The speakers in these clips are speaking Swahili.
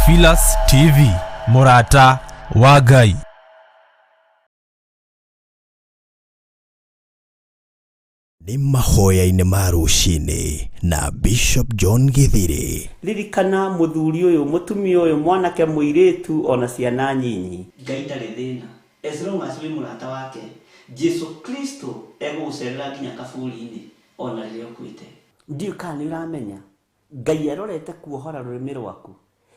Theophilus TV, Murata wa Ngai. Ni Mahoya-ini ma Ruci-ini na Bishop John Githiri. Ririkana muthuri uyu mutumia uyu mwanake muiritu ona ciana nyinyi. Ngai ndari thina. As long as we murata wake, Jesu Kristo egucerera nginya kaburi-ini ona riria kwite. Ndiu kana uramenya Ngai arorete kuohora rurimi rwaku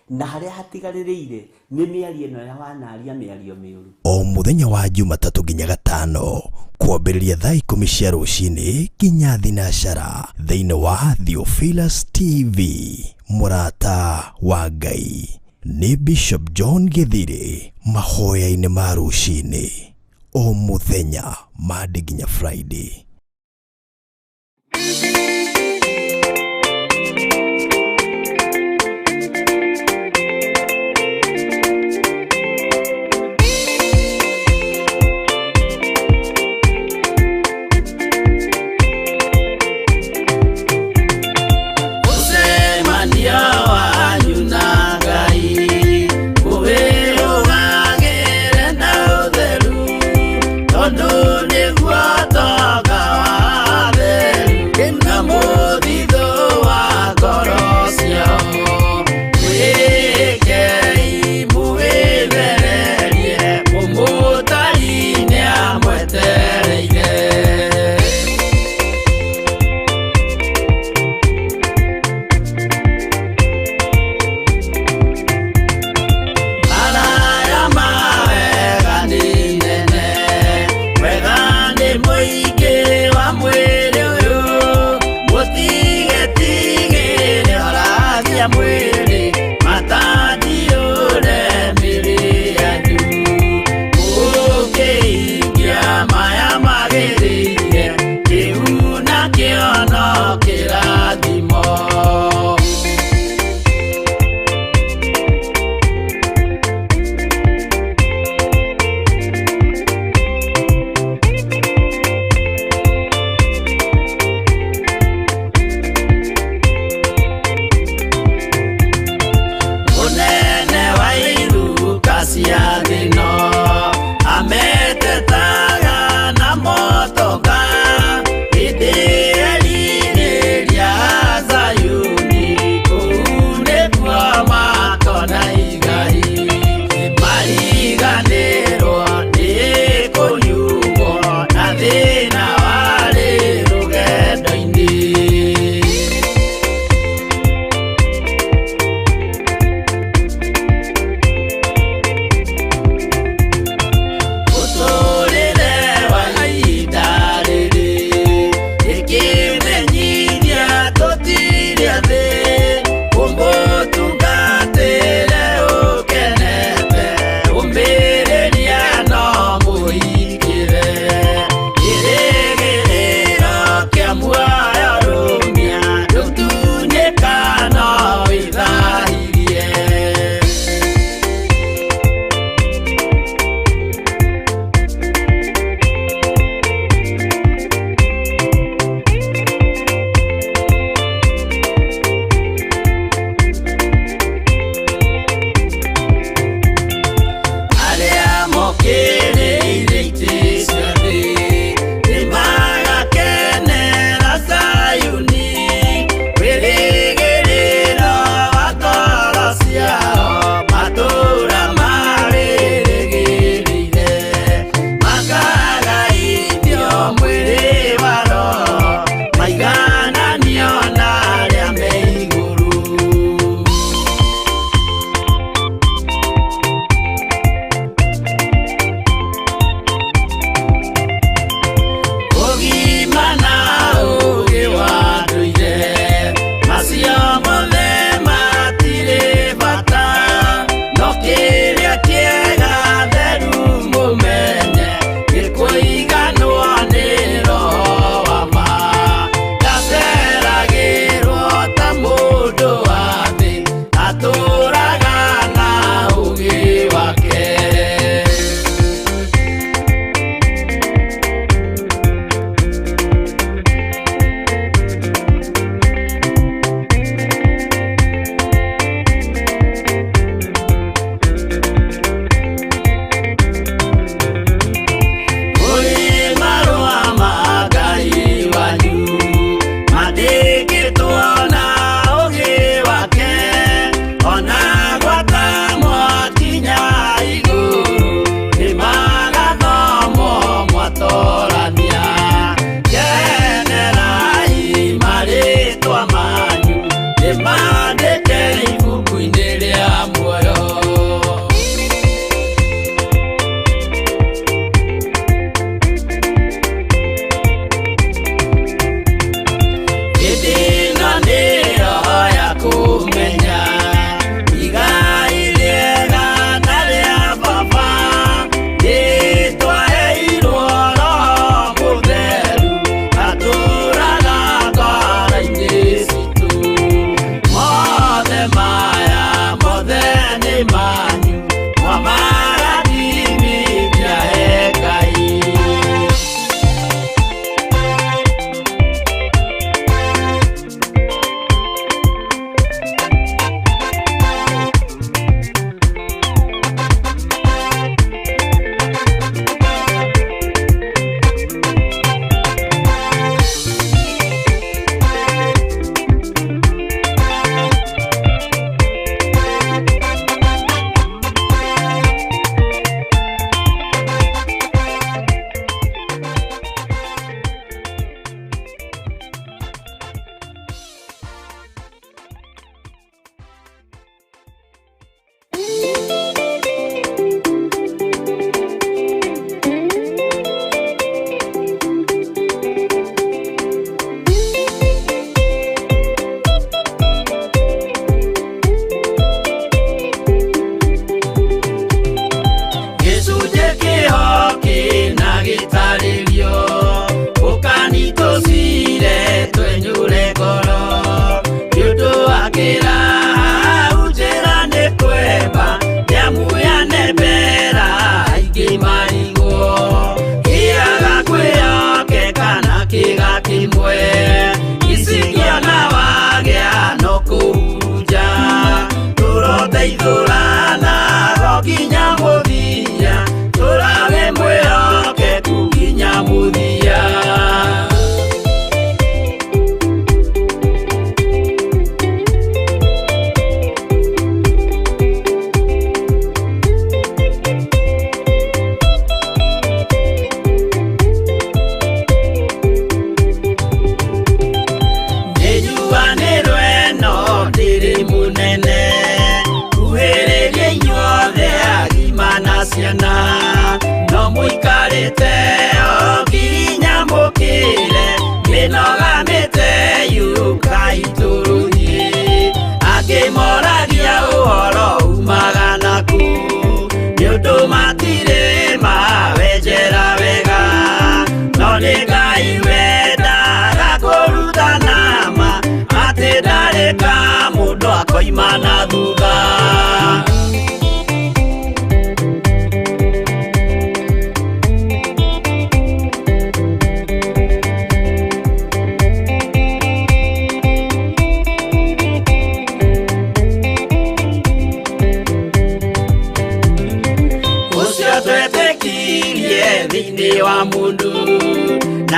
na haria hatigaririire ni miario ino ya wanaria miario miuru. O muthenya wa Jumatatu nginya Gatano kwambĩrĩria thaa 10 cia rũcinĩ nginya thinacara thĩinĩ wa Theophilus TV, Murata wa Ngai. Ni Bishop John Githiri, Mahoya-ini ma Ruci-ini, o muthenya Monday nginya Friday. Namo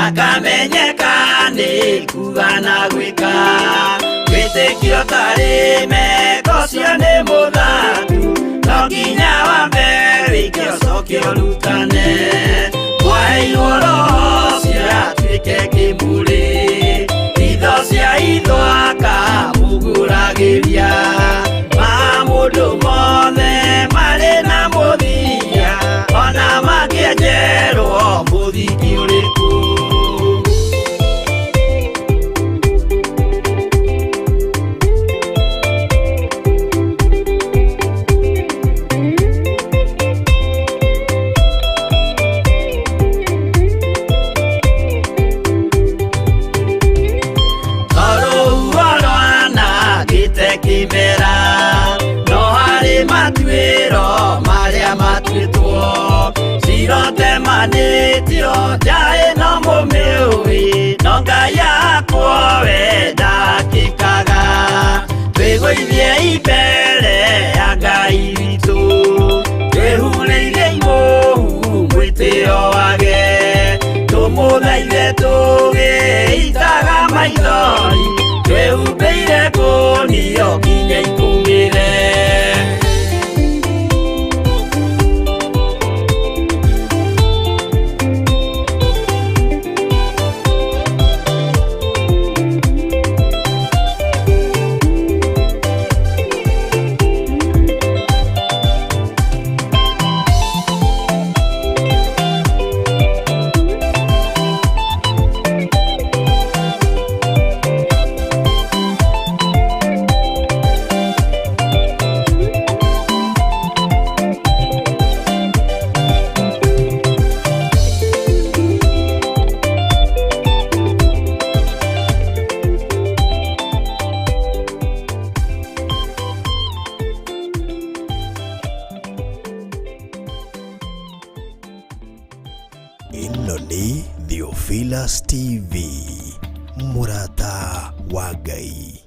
nakamenyeka nĩ kuga na gwĩka wĩtĩkio tarĩ meko cio nĩ mũthatu no nginya wambe wĩke ũcoke ũrutane waheirwo roho cio atuĩke kĩmũrĩ itho cia ithwaka muguragĩria mũndũ mothe marĩ na mũthia ona mangĩenjerwo mũthingi ũrĩkũ manĩtio njaĩ no mũmĩũĩ no Ngai akwo we ndakĩkaga twĩgũithie imbere ya Ngai witũ twĩhurĩire imũhu mwĩtĩo wage tũmũthaithe tũgĩitaga maithori twĩhumbĩire ngũnio nginya ikumĩre Ino ni Theophilus TV, Murata wa Ngai.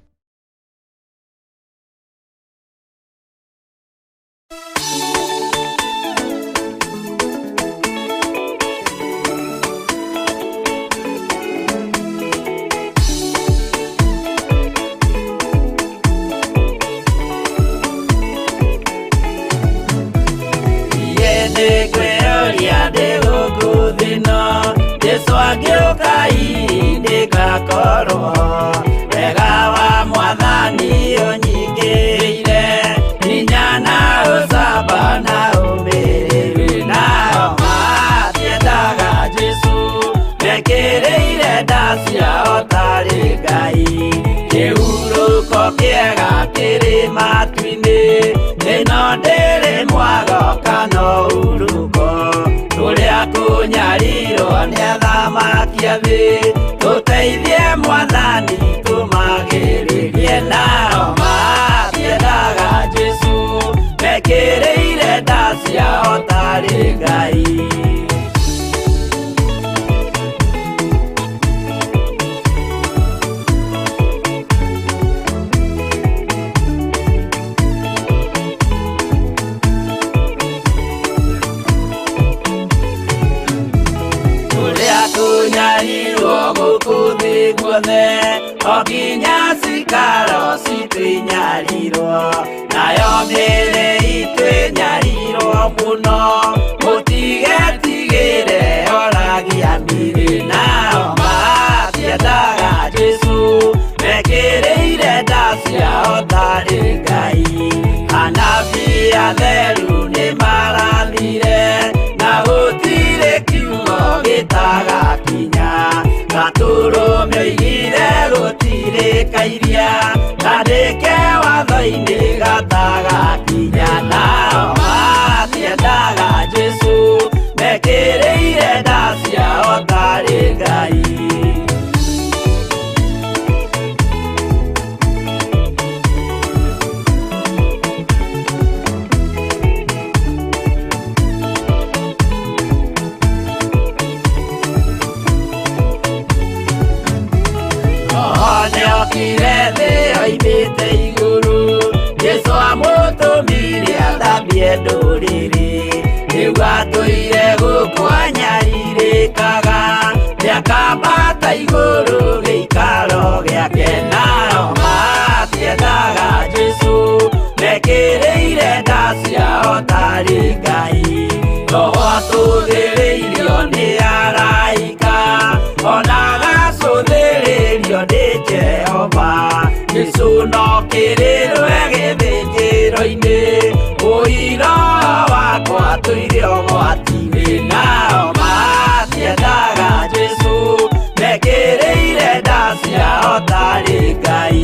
Wega wa Mwathani ũnyingĩire hinya na ũcamba na ũmĩrĩru nao matiendaga Jesũ mekĩrĩire nda ciao tarĩ Ngai kĩhurũko kĩega kĩrĩ matu-inĩ ĩno ndĩrĩ mwago kana ũruko tũrĩa kũnyarirwo nĩ athamaki a thĩ tũteithie Mwathani tũmagĩrĩrie nao matiendaga Jesũ mekĩrĩire nda ciao tarĩ Ngai okinya cikaro citwĩnyarirwo nayo mĩĩrĩ itwĩnyarirwo mũno mũtigetigĩre oragia mĩĩrĩ nao matiendaga Jesũ mekĩrĩire nda ciao tarĩ Ngai anabii atheru nĩ marathire na gũtirĩ kiugo gĩtagakinya gatũrũme oigire gũtirĩkairia kandĩke watho-inĩ gatagakinya nao matiendaga Jesũ mekĩrĩire nda ciao tarĩ Ngai oimĩte igũrũ Jesũ amũtũmire athambie ndũrĩrĩ rĩu atũire gũkũ anyarirĩkaga nĩ gĩakambata igũrũ gĩikaro gĩake, nao matiendaga Jesũ, mekĩrĩire nda ciao tarĩ Ngai. Roho atũthĩrĩirio nĩ araika, ona agacũthĩrĩrio nĩ Jehova. Jesũ no kĩrĩrwe gĩthĩnjĩro-inĩ, ũira wakwa tũire ũgwati-inĩ, nao matiendaga Jesũ, mekĩrĩire nda ciao tarĩ Ngai.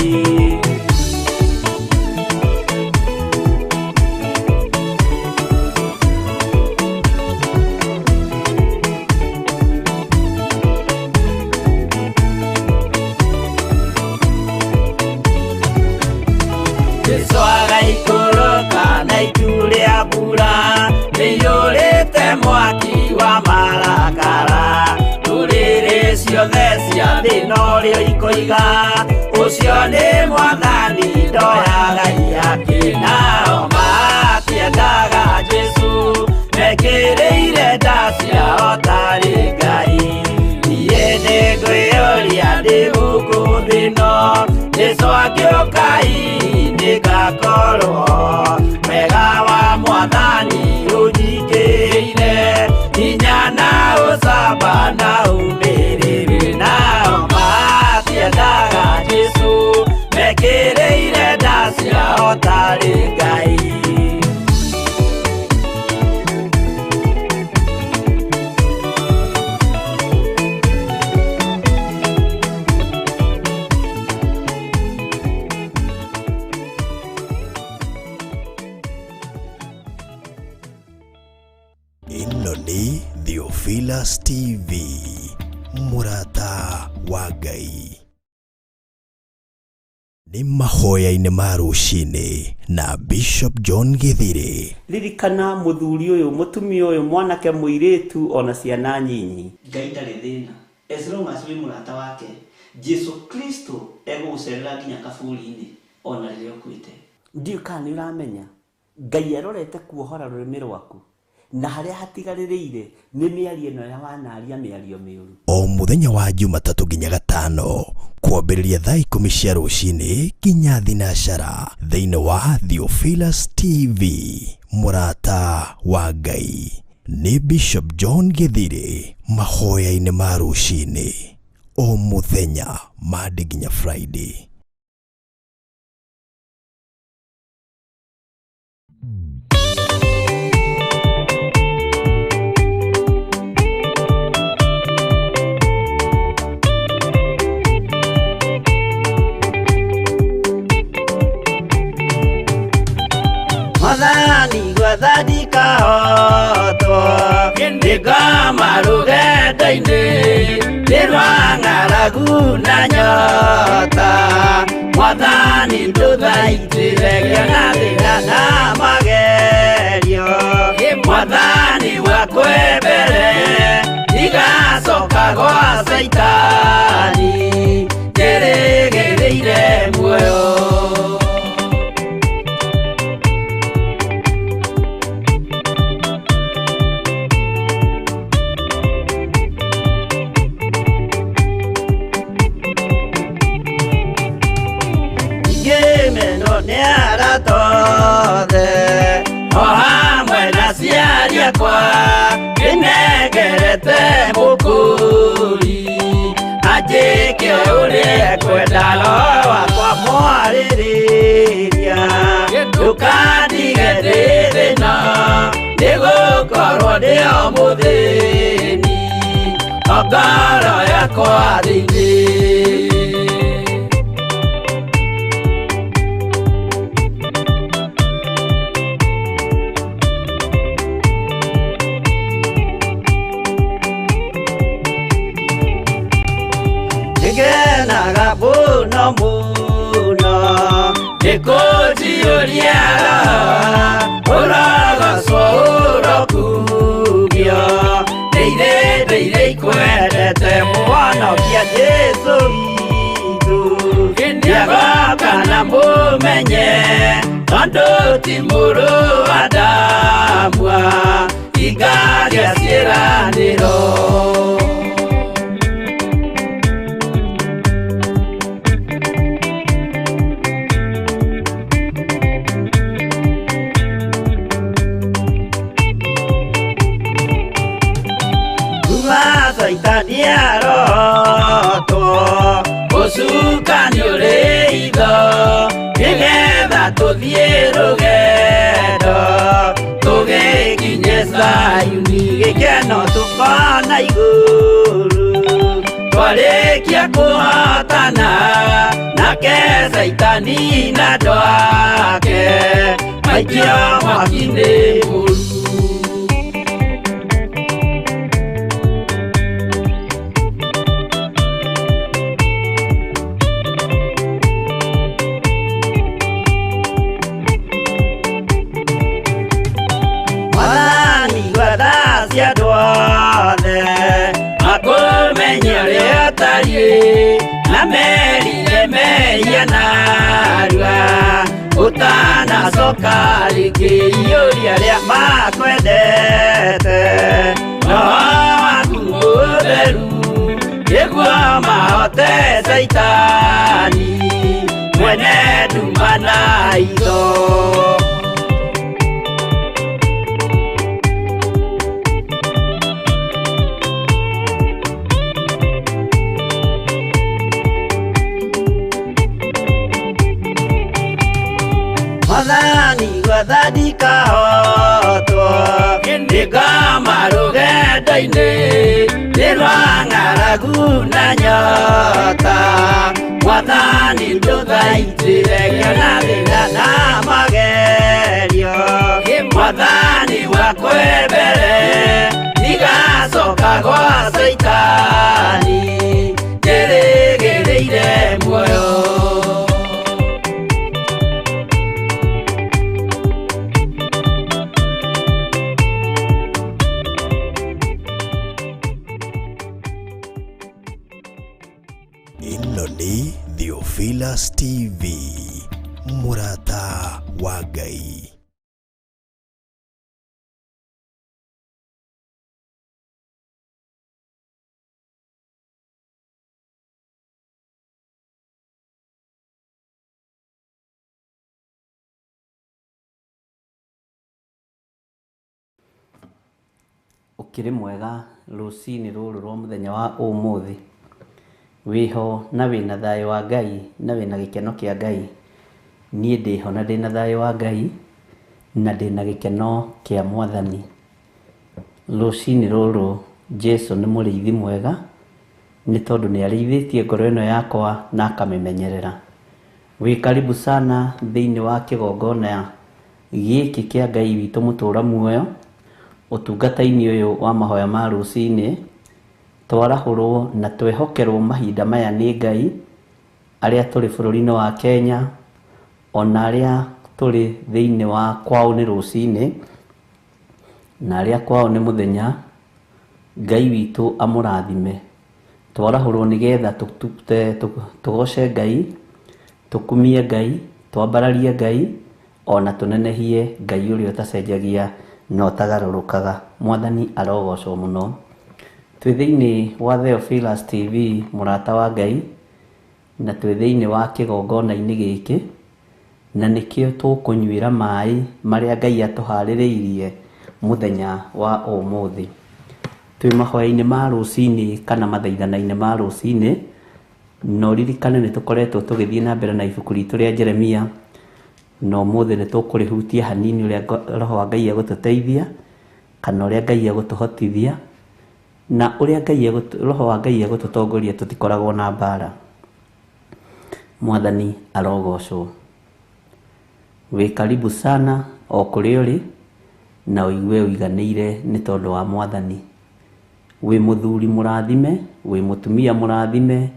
Ikũrũka na itu rĩa mbura, nĩiyũrĩte mwaki wa marakara, ndũrĩrĩ ciothe cia thĩ norĩo ikoiga, ũcio nĩ Mwathani ndoya Ngai yake. Nao matiendaga Jesũ, mekĩrĩire nda ciao tarĩ Ngai. Niĩ nĩngwĩyũria ndĩ gũkũ thĩ ĩno, Jesũ angĩũka ngakorwo wega wa Mwathani ũnjingĩire, hinya na ũcamba na ũmĩrĩru. Nao matiendaga Jesũ, mekĩrĩire nda ciao tarĩ Ngai. Ĩno nĩ Theophilus TV, Murata wa Ngai. Nĩ mahoya-inĩ ma rũci-inĩ na Bishop John Githiri. Ririkana mũthuri ũyũ, mũtumia ũyũ, mwanake mũirĩtu, ona ciana nyinyi, Ngai ndarĩ thĩna. As long as wĩ mũrata wake, Jesũ Kristo egũgũcerera nginya kaburi-inĩ ona rĩrĩa ũkuĩte. Ndiũ kana nĩ ũramenya Ngai arorete kuohora rũrĩmĩ rwaku, na harĩa hatigarĩrĩire nĩ mĩario ĩno ya wanaria mĩario mĩũru. O mũthenya wa Jumatatũ nginya Gatano, kwambĩrĩria thaa 10 cia rũci-inĩ nginya thinacara, thĩinĩ wa Theophilus TV, Murata wa Ngai. Nĩ Bishop John Githiri, mahoya-inĩ ma rũci-inĩ, o mũthenya Monday nginya Friday. Mwathani gwathani kahotwo, nĩngoma rũgendo-inĩ, nĩrwa ng'aragu na nyota. Mwathani ndũthaitĩre na thĩna na magerio, Mwathani wakwe mbere, igacoka gwa Saitani, njĩrĩgĩrĩire muoyo. O hamwe na ciari akwa, nĩnengerete mũkũri, anjĩke ũrĩa kwenda Roho wakwa mwarĩrĩria. Ndũkandige ndĩ thĩna, nĩgũkorwo ndĩ o mũthĩni, o ngoro yakwa thĩinĩ. Ngenaga mũno mũno, nĩkũnjiyũria ũrogocwo ũrokugio, ndĩire ikwendete Mũhonokia Jesũ witũ. Nĩagoka na mũmenye, tondũ ti mũrũ wa ndamwa, ingagĩa ciĩranĩro. taniaroto usukani ureitho nigetha tuthie rugendo tugikinye Sayuni gikeno tukona iguru twarikia kuhotana nake Saitani na ndwake maikio mwaki-inĩ mũru. Mwathani gwathacia andũ othe makũmenye ũrĩa ũtariĩ na merire mehia narua ũtanacoka rĩngĩ iyũria rĩa makwendete roho waku mũtheru nĩguo mahote Saitani mwene nduma na itho. Mwathani gwathanika hotwo nĩngama rũgendo-inĩ nĩrwa ng'aragu na nyota Mwathani ndũthaitĩre ngĩona thĩna na magerio Mwathani wakwe mbere ndigacoka gwa Saitani ndĩrĩgĩrĩire muoyo. Ĩno nĩ Theophilus TV, Murata wa Ngai. Ukiri mwega ruci-ini ruru rwa muthenya wa umuthi wiho na wina thayo wa Ngai na wina gikeno kia Ngai. Nie ndiho na ndina thayo wa Ngai na ndina gikeno kia Mwathani. Ruci-ini ruru Jesu ni muriithi mwega ni tondu ni ariithitie ngoro ino yakwa na akamimenyerera. Wi karibu sana thiini wa kigongona giki kia Ngai witu mutura muoyo utungata-ini uyu wa mahoya ma ruci-ini twarahurwo na twehokerwo mahinda maya ni Ngai aria turi bururi-ini wa Kenya ona aria turi thiini wa kwao ni ruci-ini na aria kwao ni muthenya. Ngai witu amurathime. Twarahurwo nigetha tugoce Ngai, tukumie Ngai, twambararie Ngai ona tunenehie Ngai uria utacenjagia no tagarurukaga. Mwathani arogocwo muno. Twi thiini wa Theophilus TV, Murata wa Ngai, na twi thiini wa kigongona-ini giki na nikio tukunyuira mai maria Ngai atuhaririirie muthenya wa umuthi. Twi mahoya-ini ma ruci-ini kana mathaithana-ini ma ruci-ini no ririkane ni tukoretwo tugithie na mbere na ibuku ritu ria Jeremia no muthi ni tukurihutia hanini uria roho wa Ngai agututeithia kana uria Ngai agutuhotithia na uria roho wa Ngai agututongoria tutikoragwo na mbara. Mwathani arogocwo. Wi karibu sana o kuri uri na uigue uiganĩire ni tondu wa Mwathani. Wi muthuri murathime, wi mutumia murathime,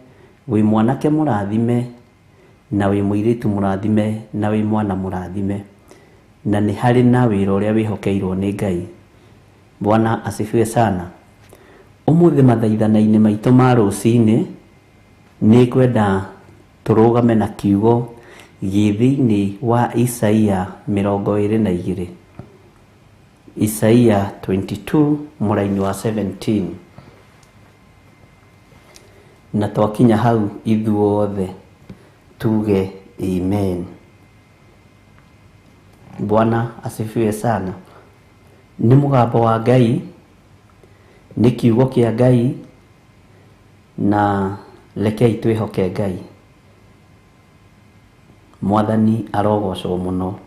wi mwanake murathime na wi muiritu murathime na wi mwana murathime na ni hari na wira uria wihokeirwo ni Ngai. Bwana asifiwe sana. Umuthi mathaithana-ini maitu ma ruci-ini ni kwenda turugame na kiugo githiini wa Isaia 22. Isaia 22 muraini wa 17. Na twakinya hau ithuothe tuge amen. Bwana asifiwe sana. Ni mugambo wa Ngai, ni kiugo kia Ngai na rekei twihoke Ngai. Mwathani arogocwo muno.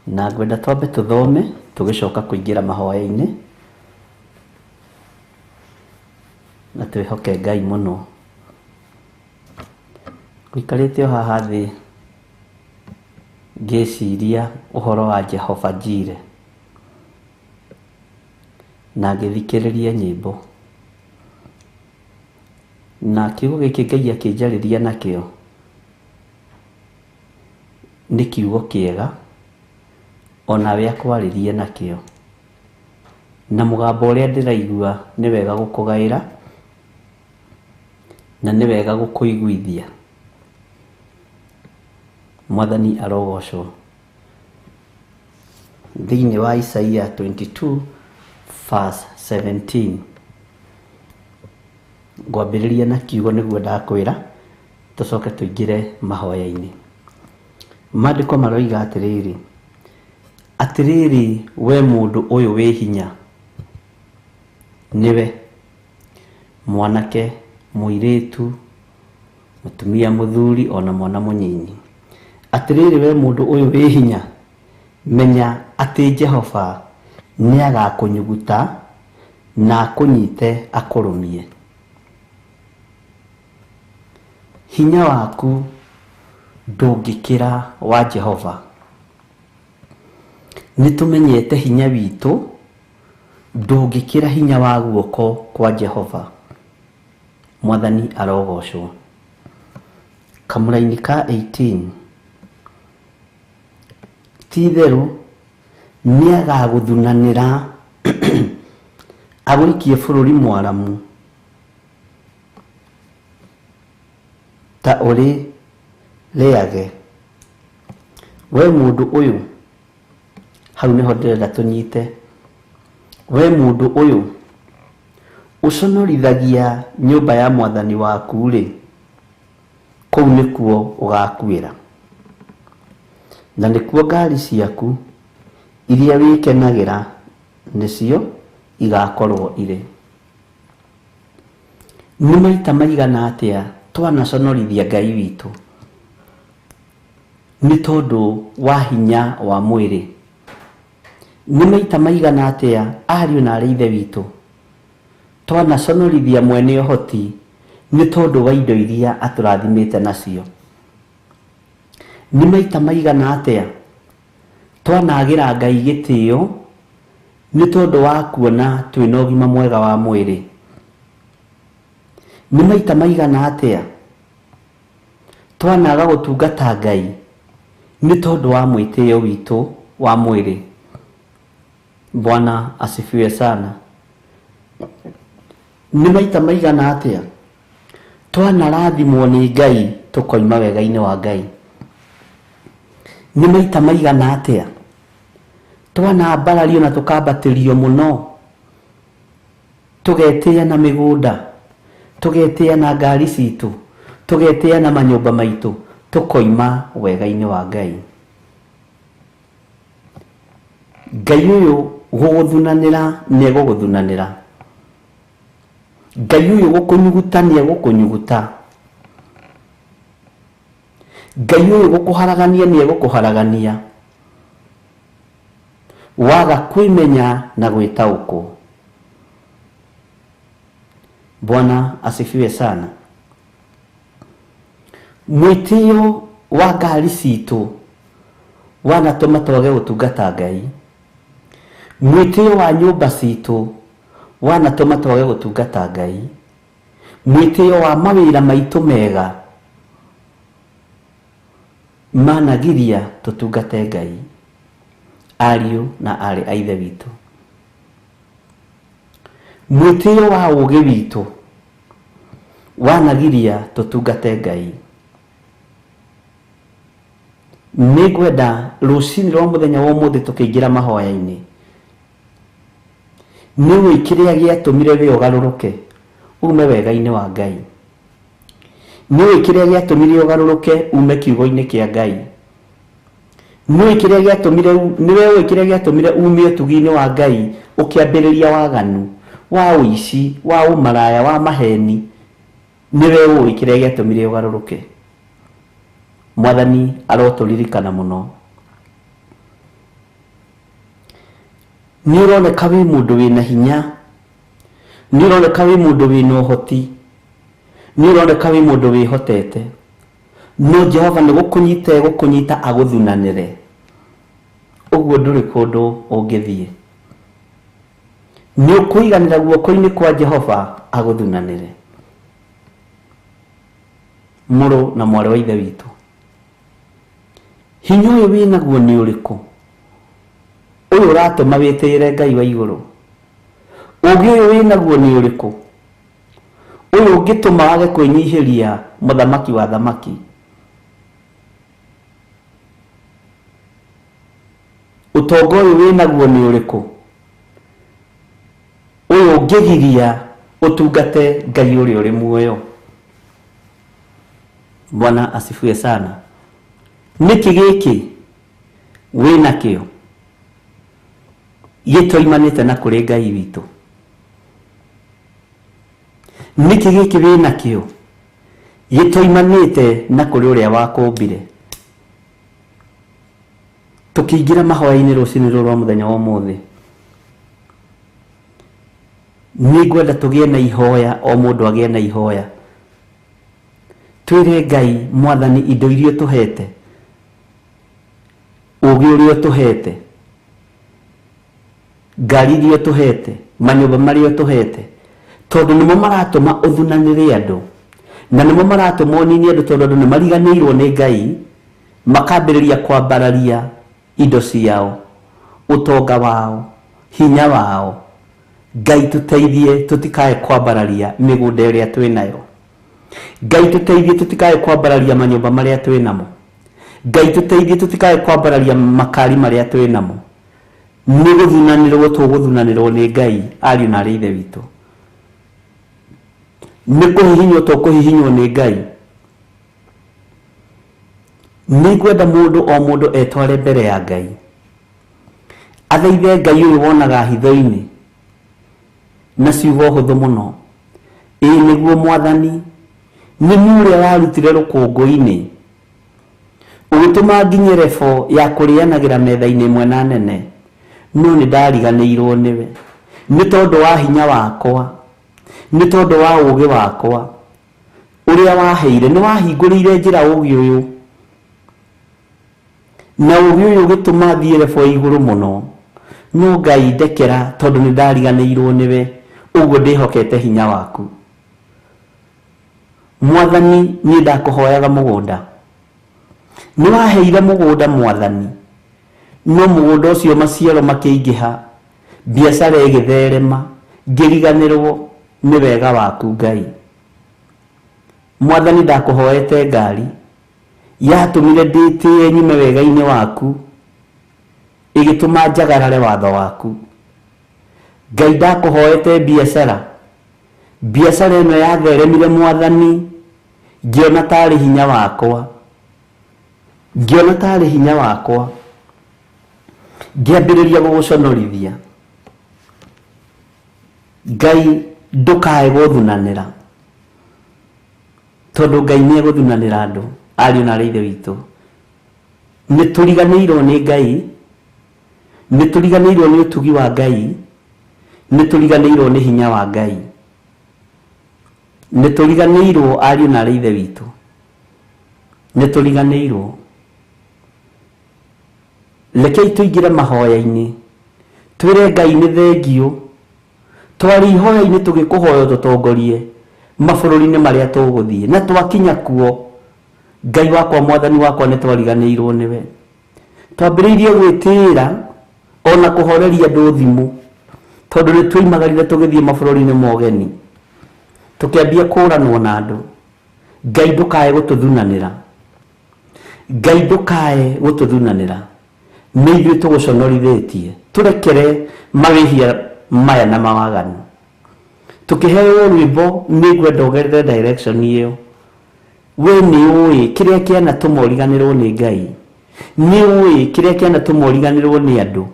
Na ngwenda twambe tuthome tugicoka kuingira mahoya-ini na twihoke Ngai muno. Gwikarite o haha thi ngiciria uhoro wa Jehova Jire na ngithikiriria nyimbo, na kiugo giki Ngai akinjariria nakio ni kiugo kiega ona we akwaririe nakio, na mugambo uria ndiraigua ni wega gukugaira na ni wega gukuiguithia. Mwathani arogocwo. Thiini wa Isaia 22 verse 17 ngwambiriria na kiugo niguo ndakwira tucoke tuingire mahoya-ini. Maandiko maroiga atiriri we mundu uyu wi hinya, niwe mwanake, muiritu, mutumia muthuri ona mwana munyinyi. Atiriri we mundu uyu wi hinya, menya ati Jehova ni agakunyuguta na akunyite akurumie. Hinya waku ndungikira wa Jehova. Nitumenyete hinya witu ndungikira hinya wa guoko kwa Jehova. Mwathani arogocwo. Kamuraini ka 18 titheru ni agaguthunanira agwikie bururi mwaramu ta uri leage. We mundu uyu, hau niho ndirenda tunyite, we mundu uyu uconorithagia nyumba ya mwathani waku ri, kou nikuo ugakwira, na nikuo ngari ciaku iria wikenagira nicio igakorwo ire. Ni maita maigana atia twanaconorithia Ngai witu ni tondu wa hinya wa mwiri? Ni maita maigana atia ariu na ari ithe witu twanaconorithia mwene uhoti ni tondu wa indo iria aturathimite nacio? Ni maita maigana atia twanagira Ngai gitio ni tondu wa kuona twina ugima mwega wa mwiri? Ni maita maigana atia twanaga gutungata Ngai ni tondu wa mwitio witu wa mwiri? Bwana asifiwe sana. Ni maita maigana atia twanarathimwo ni Ngai tukoima wega-ini wa Ngai? Ni maita maigana atia twanambarario na tukambatirio muno, tugetia na migunda, tugetia na ngari citu, tugetia na manyumba maitu, tukoima wega-ini wa Ngai? Ngai uyu guguthunanira ni guguthunanira. Ngai uyu gukunyuguta ni gukunyuguta. Ngai uyu gukuharagania ni gukuharagania. Waga kwimenya na gwitauku. Bwana asifiwe sana. Mwitio wa ngari citu wanatuma twage gutungata Ngai. Mwitio wa nyumba citu wanatuma twage gutungata Ngai. Mwitio wa mawira maitu mega managiria tutungate Ngai, ariu na ari a ithe witu. Mwitio wa ugi witu wanagiria tutungate Ngai. Nigwenda rucini rwa muthenya wa umuthi tukiingira mahoya-ini niwe kiria giatumire we ugaruruke ume wega-ini wa Ngai. Niwe kiria giatumire ugaruruke ume kiugo-ini kia Ngai. Niwe kiria giatumire ume utugi-ini wa Ngai ukiambiriria waganu, wa uici, wa umaraya, wa maheni, niwe ui kiria giatumire ugaruruke. Mwathani aroturirikana muno. Ni uroneka wi mundu wina hinya, ni uroneka wi mundu wina uhoti, ni uroneka wi mundu wihotete, no Jehova ni gukunyita aguthunanire. Uguo nduri kundu ungithie, ni ukuiganira guoko-ini kwa Jehova aguthunanire. Muru na mwari wa ithe witu, hinya uyu winaguo ni uriku? Uyu uratuma witire Ngai wa iguru. Ugi uyu winaguo ni uriku? Uyu ungituma wage kwinyihiria muthamaki wa thamaki. Utongo uyu winaguo ni uriku? Uyu ungigiria utungate Ngai uria uri muoyo. Bwana asifiwe sana. Niki giki wina kio gitoimanite na kuri Ngai witu? Niki giki wina kio gitoimanite na kuri uria wakumbire? Tukiingira mahoya-ini rucini rwa muthenya wa umuthi, ningwenda tugie na ihoya, o mundu agie na ihoya. Twire Ngai, Mwathani, indo iria tuhete, ugi uria tuhete, ngari iria tuhete, manyumba maria tuhete, tondu nimo maratuma uthunanire andu, na nimo maratuma unini andu, tondu andu ni mariganirwo ni Ngai, makambiriria kwambararia indo ciao, utonga wao, hinya wao. Ngai tuteithie tutikae kwambararia migunda iria twinayo. Ngai tuteithie tutikae kwambararia manyumba maria twinamo. Ngai tuteithie tutikae kwambararia makari maria twinamo. Ni guthunanirwo tuguthunanirwo ni Ngai, ariu na ithe witu. Ni kuhihinywo tukuhihinywo ni Ngai. Ningwenda mundu o mundu etware mbere ya Ngai, athaithe Ngai uyu wonaga hitho-ini na ciugo huthu muno. Niguo Mwathani, ni muria warutire rukungu-ini ugituma nginye rebo ya kurianagira metha-ini imwe na nene, no ni ndariganirwo niwe. Ni tondu wa hinya wakwa, ni tondu wa ugi wakwa uria waheire, ni wahingurire njira ugi uyu, na ugi uyu ugituma thie rebo iguru muno. No Ngai ndekera, tondu ni ndariganirwo niwe, uguo ndihokete hinya waku. Mwathani, ni ndakuhoyaga mugunda, ni waheire mugunda Mwathani, no mugunda ucio maciaro makiingiha, biacara igitherema, ngiriganirwo ni wega waku Ngai. Mwathani, ndakuhoete ngari yatumire nditie nyume wega-ini waku, igituma njagarare watho waku. Ngai, ndakuhoete biacara ino yatheremire Mwathani, ngiona tari hinya wakwa, ngiona tari hinya wakwa, ngiambiriria guguconorithia. Ngai, ndukae guthunanira, tondu Ngai ni eguthunanira andu, ariu na ithe witu. Ni turiganirwo ni Ngai, ni turiganirwo ni utugi wa Ngai, ni turiganirwo ni hinya wa Ngai, ni turiganirwo ariu na ithe witu, ni turiganirwo. Rekei tuingire mahoya-ini, twire Ngai ni thengio, twari ihoya-ini tugikuhoya tutongorie mabururi-ini maria tuguthie, na twakinya kuo Ngai wakwa, Mwathani wakwa, ni twariganirwo niwe. Twambiriirie gwitira ona kuhoreria andu thimu, tondu ni twimagarire tugithie mabururi-ini mogeni, tukiambia kuranwo na andu. Ngai, ndukae gututhunanira, Ngai, ndukae gututhunanira, ni ithuĩ tuguconorithitie. Turekere mawihia maya na mawaganu. Tukiheo rwimbo, ni ngwenda ugerere direction iyo. We ni ui kiria kiana tumoriganirwo ni Ngai, ni ui kiria kiana tumoriganirwo ni andu,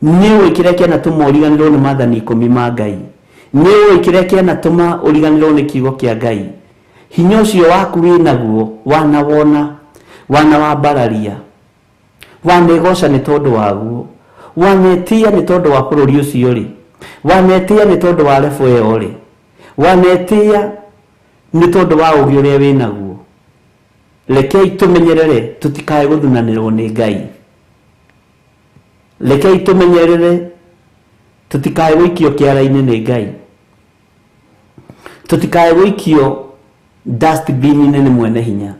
ni ui kiria kiana tumoriganirwo ni maathani 10 ma Ngai, Niwe kireke na tuma uriganirwo ni kiugo kia Ngai. Hinya ucio waku winaguo wana wa bararia. Wanegoca ni tondu waguo. Wanetia ni tondu wa bururi ucio ri. Wanetia ni tondu wa refu iyo ri. Wanetia ni tondu wa ugi uria winaguo. Rekei tumenyerere tutikae guthunanirwo ni Ngai. Rekei tumenyerere tutikae guikio kiara-ini ni Ngai. Tutikae guikio dustbin-ini ni mwene hinya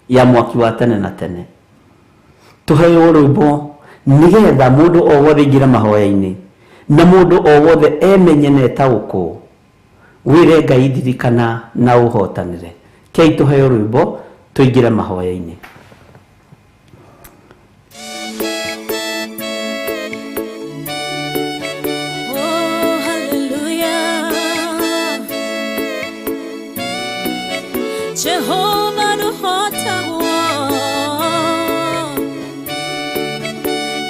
ya mwaki wa tene na tene. Tuheo rwimbo nigetha mundu o wothe ingira mahoya-ini na mundu o wothe emenye neta uko wire Ngai ndirikana na uhotanire. Kei tuheo rwimbo tuingira mahoya-ini. Jehovah no hota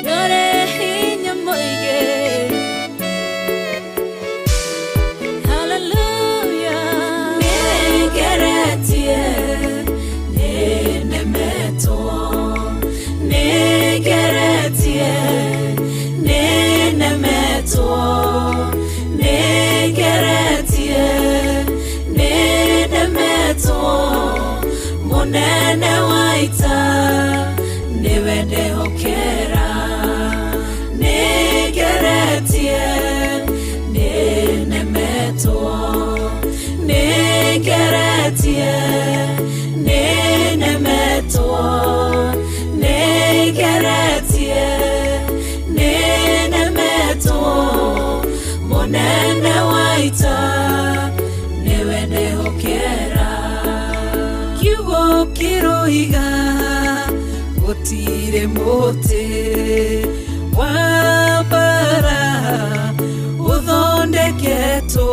yore hinya moige. Hallelujah. Negeretie nenemeto. Negeretie nenemeto. Negeretie nenemeto. Munene waita niwende hokera. Negeretie nenemeto. Negeretie nenemeto. Negeretie nenemeto. Munene waita niwende hokera. Kiugo kiroiga gutire muti wa bara uthondeketwo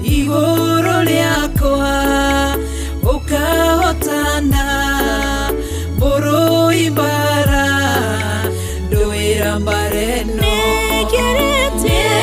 iguru riakwa ukahotana burui bara nduira mbareno. Negeretie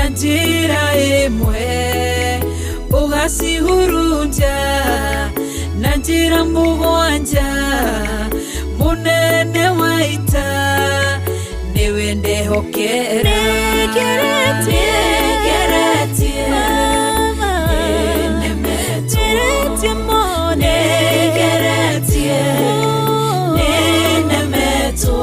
njira imwe ugacihurunja na njira mugwanja. Munene waita niwe ndehokera. Negeretie nenemeto. Negeretie nenemeto.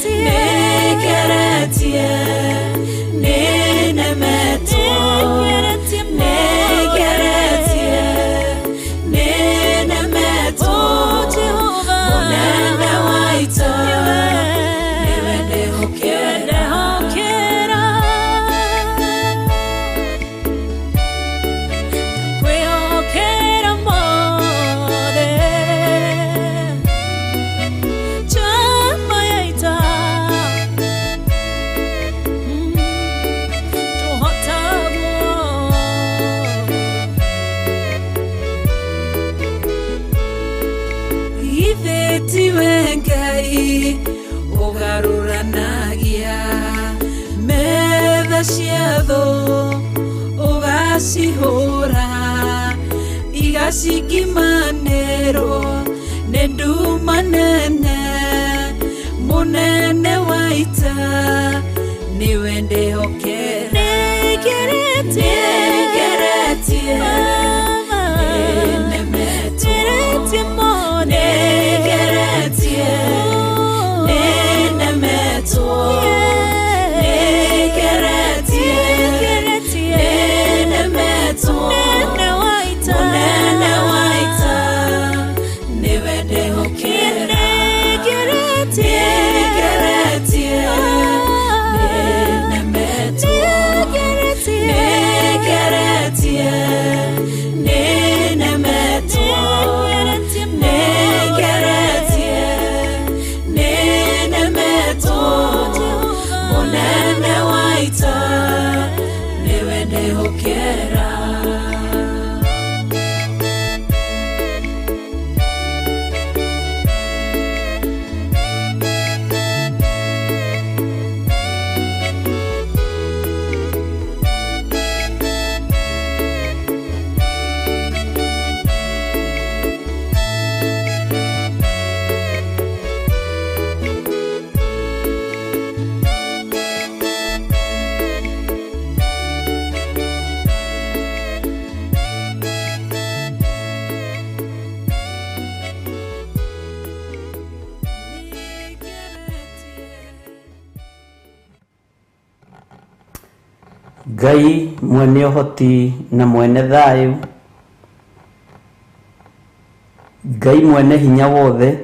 Yeah. Ciothe cia thũ ũgacihũra, igacikimanĩrwo nĩ nduma nene. Mũnene wa ita nĩwe ndĩhokera. Nĩngeretie nĩnemetwo, nĩngeretie nĩnemetwo, nĩngeretie nĩnemetwo. Mũnene wa ita nĩwe ndĩhokera. Ngai mwene ũhoti na mwene thayũ, Ngai mwene hinya wothe,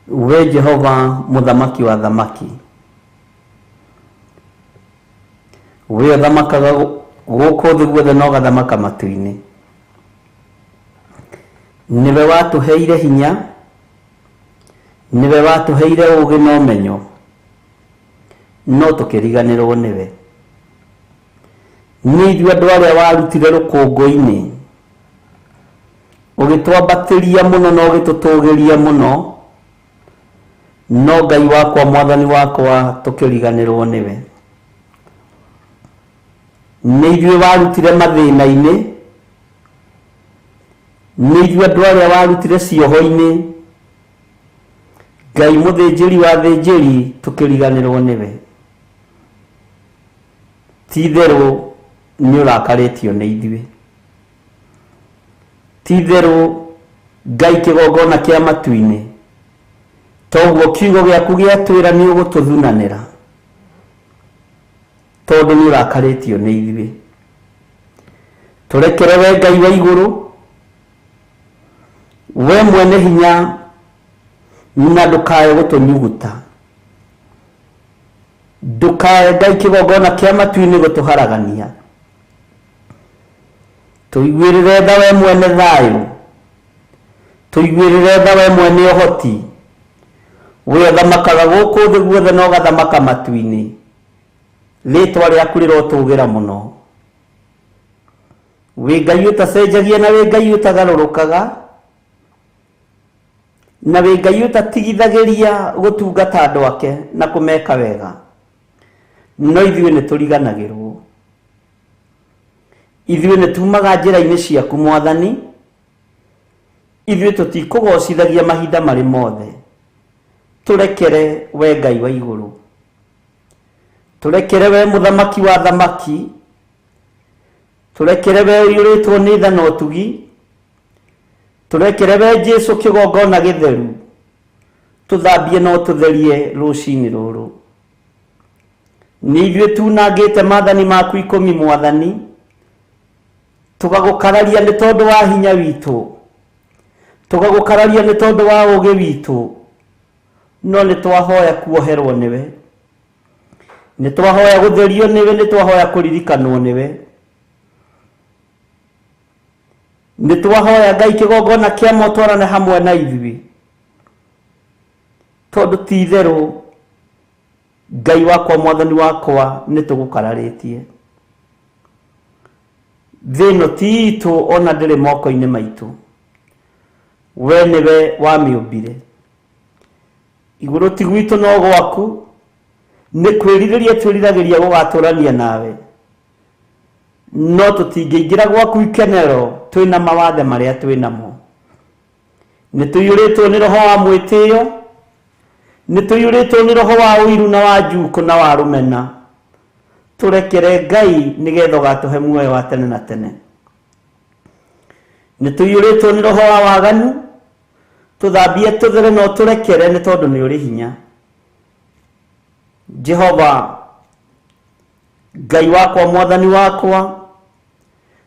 we Jehova mũthamaki wa thamaki, we ũthamakaga gũkũ thĩ guothe na ũgathamaka matu-inĩ. Nĩwe watũheire hinya, nĩwe watũheire ũũgĩ na ũmenyo, no tũkĩriganĩrwo nĩwe. Nĩ ithuĩ andũ arĩa warutire rũkũngũ-inĩ, ũgĩtwambatĩria mũno na ũgĩtũtũgĩria mũno, no Ngai wakwa mwathani wakwa tũkĩriganĩrwo nĩwe. Nĩ ithuĩ warutire mathĩna-inĩ, nĩ ithuĩ andũ arĩa warutire cioho-inĩ, Ngai mũthĩnjĩri wa thĩnjĩri tũkĩriganĩrwo nĩwe. Ti-itherũ nĩ ũrakarĩtio nĩ ithuĩ. Ti-itherũ Ngai kĩgongona kĩa matu-inĩ, toguo kiugo gĩaku gĩatwĩra nĩ ũgũtũthunanĩra, tondũ nĩ ũrakarĩtio nĩ ithuĩ. Tũrekere we Ngai wa igũrũ, we mwene hinya, na ndũkae gũtũnyuguta, ndũkae Ngai kĩgongona kĩa matu-inĩ gũtũharagania. Tũiguĩrĩre tha we mwene thayũ, tũiguĩrĩre tha we mwene ũhoti, we ũthamakaga gũkũ thĩ guothe na ũgathamaka matu-inĩ. Rĩĩtwa rĩaku rĩrotũgĩra mũno. Wĩ Ngai ũtacenjagia na wĩ Ngai ũtagarũrũkaga, na wĩ Ngai ũtatigithagĩria gũtungata andũ ake na kũmeka wega, no ithuĩ nĩ tũriganagĩrwo. Ithuĩ nĩ tumaga njĩra-inĩ ciaku Mwathani, ithuĩ tũtikũgocithagia mahinda marĩ mothe. Tũrekere we Ngai wa igũrũ, tũrekere we mũthamaki wa thamaki, tũrekere we ũiyũrĩtwo nĩ tha na ũtugi, tũrekere we Jesũ kĩgongona gĩtheru, tũthambie no tũtherie rũci-inĩ rũrũ. Nĩ ithuĩ tunangĩte maathani maku 10 Mwathani, tũgagũkararia nĩ tondũ wa hinya witũ, tũgagũkararia nĩ tondũ wa ũũgĩ witũ, no nĩ twahoya kuoherwo nĩwe, nĩ twahoya gũtherio nĩwe, nĩ twahoya kũririkanwo nĩwe, nĩ twahoya Ngai kĩgongona kĩa mo twarane hamwe na ithuĩ, tondũ ti-itherũ Ngai wakwa mwathani wakwa nĩ tũgũkararĩtie. Thĩ ĩno ti itũ, ona ndĩrĩ moko-inĩ maitũ, we nĩwe wamĩũmbire. Igũrũ ti gwitũ no gwaku, nĩ kwĩrirĩria twĩriragĩria gũgatũrania nawe, no tũtingĩingĩra gwaku ikenero twĩna mawathe marĩa twĩnamo. Nĩ tũiyũrĩtwo nĩ roho wa mwĩtĩo, nĩ tũiyũrĩtwo nĩ roho wa ũiru na wa njuko na wa rũmena. Tũrekere Ngai nĩgetha ũgatũhe muoyo wa tene na tene. Nĩ tũiyũrĩtwo nĩ roho wa waganu, tũthambie tũthere no tũrekere nĩ tondũ nĩ ũrĩ hinya. Jehova, Ngai wakwa, mwathani wakwa,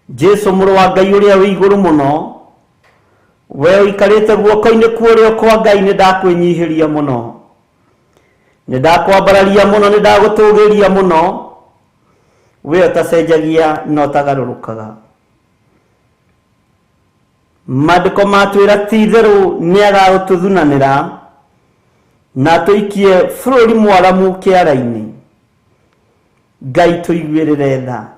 Jesu mũrũ wa Ngai ũrĩa wĩ igũrũ mũno, we ũikarĩte guoko-inĩ kuorĩo kwa Ngai, nĩ ndakwĩnyihĩria mũno, nĩ ndakwambararia mũno, nĩ ndagũtũgĩria mũno, we ũtacenjagia na ũtagarũrũkaga. Maandĩko matwĩra ti-itherũ nĩ agagũtũthunanĩra na tũikie bũrũri mwaramu kĩara-inĩ. Ngai tũiguĩrĩre tha.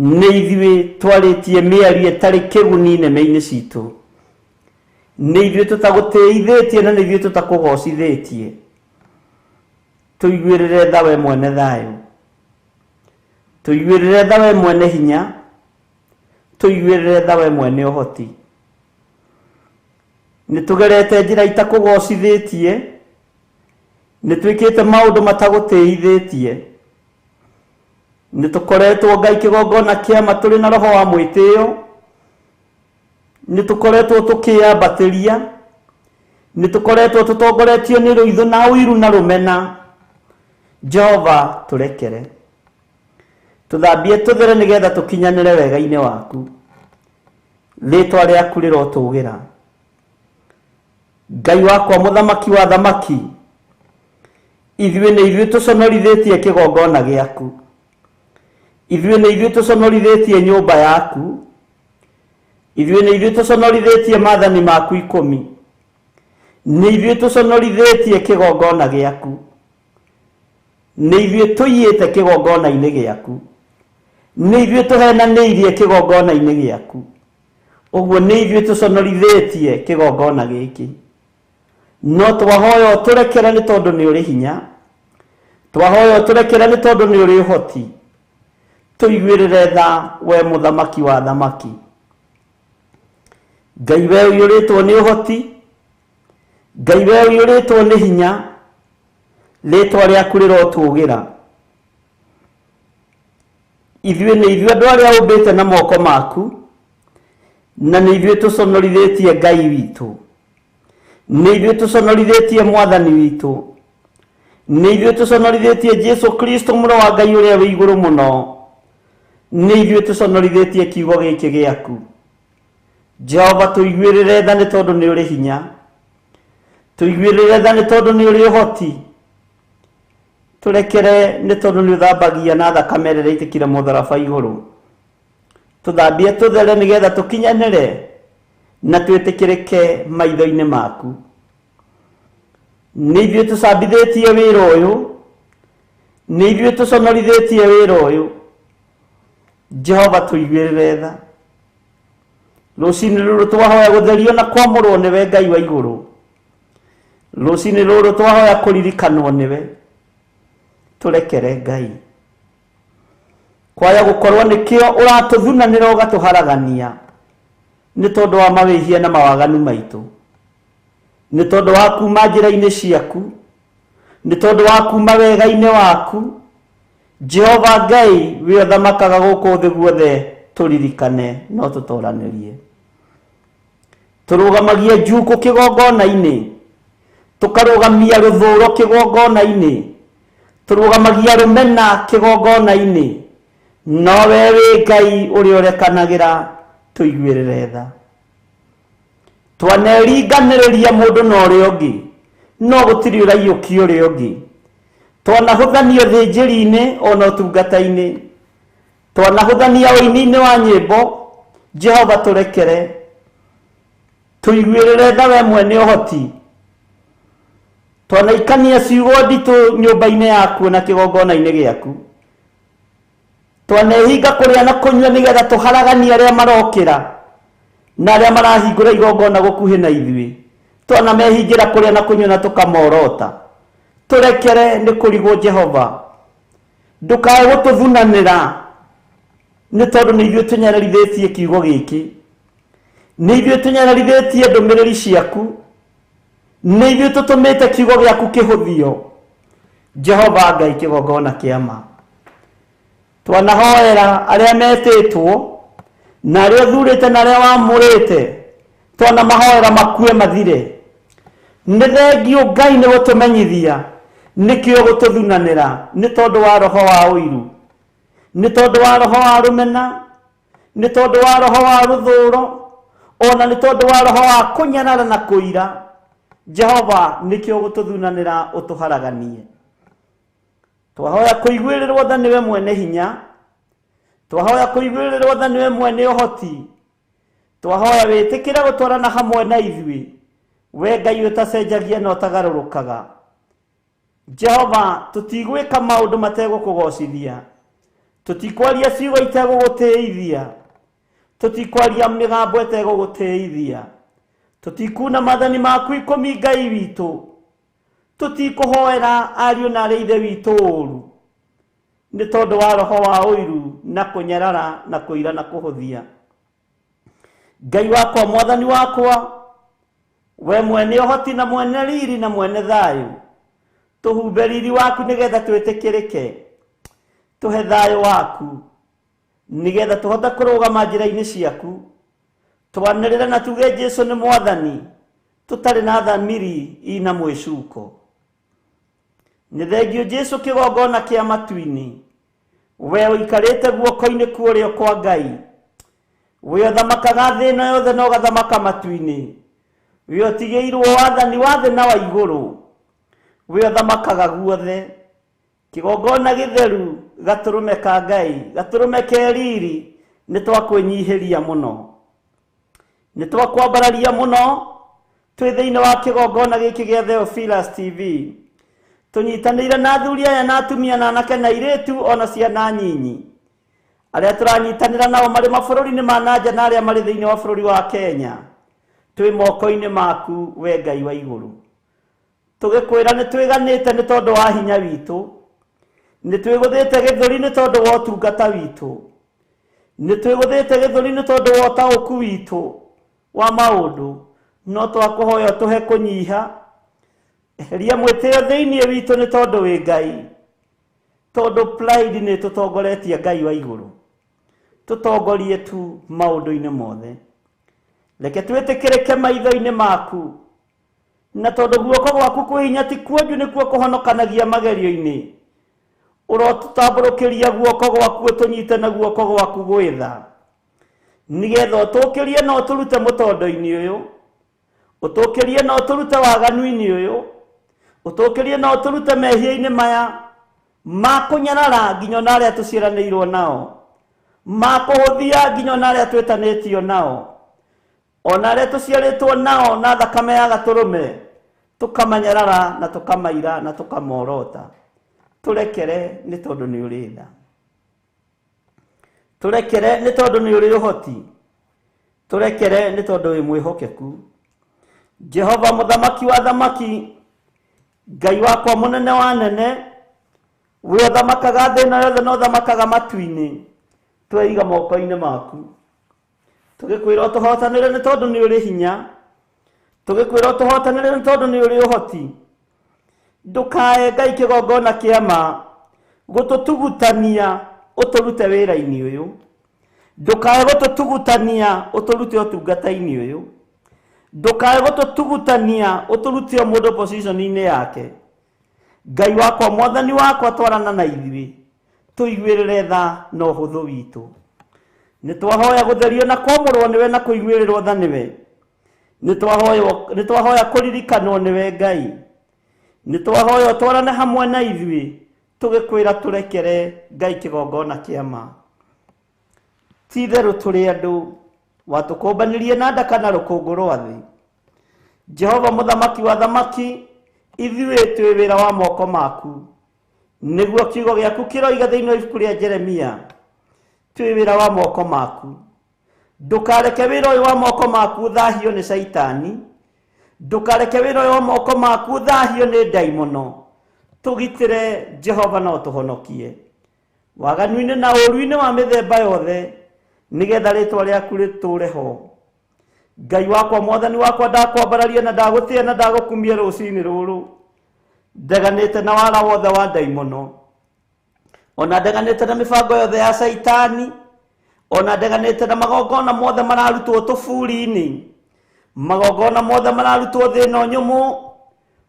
Nĩ ithuĩ twarĩtie mĩario ĩtarĩ kĩguni neme-inĩ citũ, nĩ ithuĩ tũtagũtĩithĩtie na nĩ ithuĩ tũtakũgocithĩtie. Tũiguĩrĩre tha we mwene thayũ, tũiguĩrĩre tha we mwene hinya, tũiguĩrĩre tha we mwene ũhoti. Nĩ tũgerete njĩra itakũgocithĩtie, nĩ twĩkĩte maũndũ matagũtĩithĩtie, nĩ tũkoretwo Ngai kĩgongona kĩama tũrĩ na roho wa mwĩtĩo, nĩ tũkoretwo tũkĩambatĩria, nĩ tũkoretwo tũtongoretio nĩ rũitho na ũiru na rũmena. Jehova, tũrekere, tũthambie tũthere nĩgetha tũkinyanĩre wega-inĩ waku. Rĩĩtwa rĩaku rĩrotũgĩra. Ngai wakwa, mũthamaki wa thamaki, ithuĩ nĩ ithuĩ tũconorithĩtie kĩgongona gĩaku, ithuĩ nĩ ithuĩ tũconorithĩtie nyũmba yaku, ithuĩ nĩ ithuĩ tũconorithĩtie maathani maku 10, nĩ ithuĩ tũconorithĩtie kĩgongona gĩaku, nĩ ithuĩ tũiyĩte kĩgongona-inĩ gĩaku, nĩ ithuĩ tũhenanĩirie kĩgongona-inĩ gĩaku, ũguo nĩ ithuĩ tũconorithĩtie kĩgongona gĩkĩ. No twahoya ũtũrekere nĩ tondũ nĩ ũrĩ hinya, twahoya ũtũrekere nĩ tondũ nĩ ũrĩ ũhoti. Tũiguĩrĩre tha we mũthamaki wa thamaki. Ngai we ũiyũrĩtwo nĩ ũhoti, Ngai we ũiyũrĩtwo nĩ hinya, rĩĩtwa rĩaku rĩrotũgĩra. Ithuĩ nĩ ithuĩ andũ arĩa ũmbĩte na moko maku, na nĩ ithuĩ tũconorithĩtie Ngai witũ, nĩ ithuĩ tũconorithĩtie mwathani witũ, nĩ ithuĩ tũconorithĩtie Jesu Kristo mũrũ wa Ngai ũrĩa wĩ igũrũ mũno, nĩ ithuĩ tũconorithĩtie kiugo gĩkĩ gĩaku. Jehova, tũiguĩrĩre tha nĩ tondũ nĩ ũrĩ hinya, tũiguĩrĩre tha nĩ tondũ nĩ ũrĩ ũhoti, tũrekere nĩ tondũ nĩ ũthambagia na thakame ĩrĩa ĩitĩkire mũtharaba igũrũ. Tũthambie tũthere nĩgetha tũkinyanĩre na twĩtĩkĩrĩke maitho-inĩ maku. Nĩ ithuĩ tũcambithĩtie wĩra ũyũ, nĩ ithuĩ tũconorithĩtie wĩra ũyũ. Jehova, tũiguĩrĩre tha. Rũciinĩ rũrũ twahoya gũtherio na kwamũrwo nĩwe Ngai wa igũrũ. Rũciinĩ rũrũ twahoya kũririkanwo nĩwe. Tũrekere Ngai. Kwaya gũkorwo nĩkĩo ũratũthunanĩra ũgatũharagania, nĩ tondũ wa mawĩhia na mawaganu maitũ, nĩ tondũ wa kuma njĩra-inĩ ciaku, nĩ tondũ wa kuma wega-inĩ waku. Jehova Ngai, we ũthamakaga gũkũ thĩ guothe, tũririkane no tũtoranĩrie. Tũrũgamagia njuku kĩgongona-inĩ, tũkarũgamia rũthũũro kĩgongona-inĩ, tũrũgamagia rũmena kĩgongona-inĩ, no we wĩ Ngai ũrĩa ũrekanagĩra. Tũiguĩrĩre tha. Twaneringanĩrĩria mũndũ na ũrĩa ũngĩ, no gũtirĩ ũraiyũkia ũrĩa ũngĩ. Twanahũthanio thĩnjĩri-inĩ ona ũtungata-inĩ, twanahũthania ũini-inĩ wa nyĩmbo. Jehova, tũrekere, tũiguĩrĩre tha we mwene ũhoti. Twanaikania ciugo nditũ nyũmba-inĩ yaku na kĩgongona-inĩ gĩaku, twanehinga kũrĩa na kũnyua nĩgetha tũharaganie arĩa marokĩra na arĩa marahingũra igongona gũkuhĩ na ithuĩ. Twanamehingĩra kũrĩa na kũnyua na tũkamorota, turekere ni kurigo Jehova ndukae gututhunanira ni tondu ni ithuĩ tũnyararithĩtie kiugo gĩkĩ, ni ithuĩ tũnyararithĩtie ndũmĩrĩri ciaku, ni ithuĩ tũtũmĩte kiugo gĩaku kĩhũthio. Jehova Ngai kĩgongona kĩa ma, twanahoera arĩa metĩtwo na arĩa ũthurĩte na arĩa wamũrĩte, twanamahoera makue mathire. Nĩ thengio Ngai nĩ gũtũmenyithia nĩkĩo gũtũthunanĩra nĩ tondũ wa roho wa ũiru, nĩ tondũ wa roho wa rũmena, nĩ tondũ wa roho wa rũthũũro, ona nĩ tondũ wa roho wa kũnyarara na kũira. Jehova nĩkĩo gũtũthunanĩra ũtũharaganie. Twahoya kũiguĩrĩrwo tha nĩwe mwene hinya, twahoya kũiguĩrĩrwo tha nĩwe mwene ũhoti, twahoya wĩtĩkĩre gũtwarana hamwe na ithuĩ, we Ngai ũtacenjagia na ũtagarũrũkaga. Jehova, tũtigwĩka maũndũ mategũkũgocithia, tũtikwaria ciugo itegũgũtĩithia, tũtikwaria mĩgambo ĩtegũgũtĩithia, tũtikuna mathani maku 10 Ngai witũ, tũtikũhoera ariũ na arĩa ithe witũ ũũru, nĩ tondũ wa roho wa ũiru na kũnyarara na kũira na kũhũthia. Ngai wakwa, mwathani wakwa, we mwene ũhoti na mwene riri na mwene thayũ, tũhumbe riri waku nĩgetha twĩtĩkĩrĩke, tũhe thayũ waku nĩgetha tũhote kũrũgama njĩra-inĩ ciaku, twanĩrĩre na tuge Jesũ nĩ mwathani, tũtarĩ na thamiri ina mwĩcuko. Nĩ thengio Jesũ kĩgongona kĩa matu-inĩ, we ũikarĩte guoko-inĩ kuorĩo kwa Ngai, we ũthamakaga thĩ ĩno yothe na ũgathamaka matu-inĩ, we ũtigĩirwo wathani wa thĩ na wa igũrũ, we ũthamakaga guothe. Kĩgongona gĩtheru, gatũrũme ka Ngai, gatũrũme ke riri, nĩ twakwĩnyihĩria mũno, nĩ twakwambararia mũno twĩ thĩinĩ wa kĩgongona gĩkĩ gĩa Theophilus TV, tũnyitanĩire na athuri aya na atumia na anake na airĩtu ona ciana nyinyi, arĩa tũranyitanĩra nao marĩ mabũrũri-inĩ ma nanja na arĩa marĩ thĩinĩ wa bũrũri wa Kenya, twĩ moko-inĩ maku we Ngai wa igũrũ. Tũgĩkwĩra nĩ twĩganĩte nĩ tondũ wa hinya witũ, nĩ twĩgũthĩte gĩthũri nĩ tondũ wa ũtungata witũ, nĩ twĩgũthĩte gĩthũri nĩ tondũ wa ũtaũku witũ wa maũndũ, no twakũhoya tũhe kũnyiha, eheria mwĩtĩo thĩinĩ witũ nĩ tondũ wĩ Ngai, tondũ pride nĩ tũtongoretie Ngai wa igũrũ, tũtongorie tu maũndũ-inĩ mothe. Reke twĩtĩkĩrĩke maitho-inĩ maku, na tondũ guoko gwaku kwĩ hinya ti kuonju nĩkuo kũhonokanagia magerio-inĩ, ũrotũtambũrũkĩria guoko gwaku ũtũnyite na guoko gwaku gwĩtha, nĩgetha ũtũkĩrie na ũtũrute mũtondo-inĩ ũyũ, ũtũkĩrie na ũtũrute waganu-inĩ ũyũ, ũtũkĩrie na ũtũrute mehia-inĩ maya ma kũnyarara nginya na arĩa tũciaranĩirwo nao, ma kũhũthia nginya na arĩa twĩtanĩtio nao, ona arĩa tũciarĩtwo nao na thakame ya gatũrũme, tũkamanyarara na tũkamaira na tũkamorota. Tũrekere nĩ tondũ nĩ ũrĩ tha, tũrekere nĩ tondũ nĩ ũrĩ ũhoti, tũrekere nĩ tondũ wĩ mwĩhokeku. Jehova mũthamaki wa thamaki, Ngai wakwa mũnene wa nene, we ũthamakaga thĩ ĩno yothe na ũthamakaga matu-inĩ, tweiga moko-inĩ maku. Tũgĩkwĩra ũtũhotanĩre nĩ tondũ nĩ ũrĩ hinya, tũgĩkwĩra ũtũhotanĩre nĩ tondũ nĩ ũrĩ ũhoti. Ndũkae Ngai kĩgongona kĩa ma gũtũtugutania ũtũrute wĩra-inĩ ũyũ, ndũkae gũtũtugutania ũtũrute ũtungata-inĩ ũyũ, ndũkae gũtũtugutania ũtũrute o mũndũ position-inĩ yake. Ngai wakwa, mwathani wakwa, twarana na ithuĩ, tũiguĩrĩre tha na ũhũthũ witũ. Nĩ twahoya gũtherio na kwamũrwo nĩwe na kũiguĩrĩrwo tha nĩwe, nĩ twahoya kũririkanwo nĩwe Ngai, nĩ twahoya ũtwarane hamwe na ithuĩ, tũgĩkwĩra tũrekere Ngai kĩgongona kĩa ma. Ti itherũ tũrĩ andũ, watũkũmbanĩrie na nda kana rũkũngũ rwa thĩ. Jehova mũthamaki wa thamaki, ithuĩ twĩ wĩra wa moko maku, nĩguo kiugo gĩaku kĩroiga thĩinĩ wa ibuku rĩa Jeremia, twĩ wĩra wa moko maku. Ndũkareke wĩra ũyũ wa moko maku thahio nĩ Saitani, ndũkareke wĩra ũyũ wa moko maku thahio nĩ ndaimono, tugitire Jehova no tuhonokie waganuine na uruine wa mithemba yothe nigetha ritwa riaku riture ho. Ngai wakwa mwathani wakwa ndakwambararia na ndagutia na ndagukumia ruci-ini ruru ndeganite na wara wothe wa ndaimono ona ndeganite na mibango yothe ya saitani ona ndeganite na magongona mothe mararutwo tuburi-ini magongona mothe mararutwo thina nyumu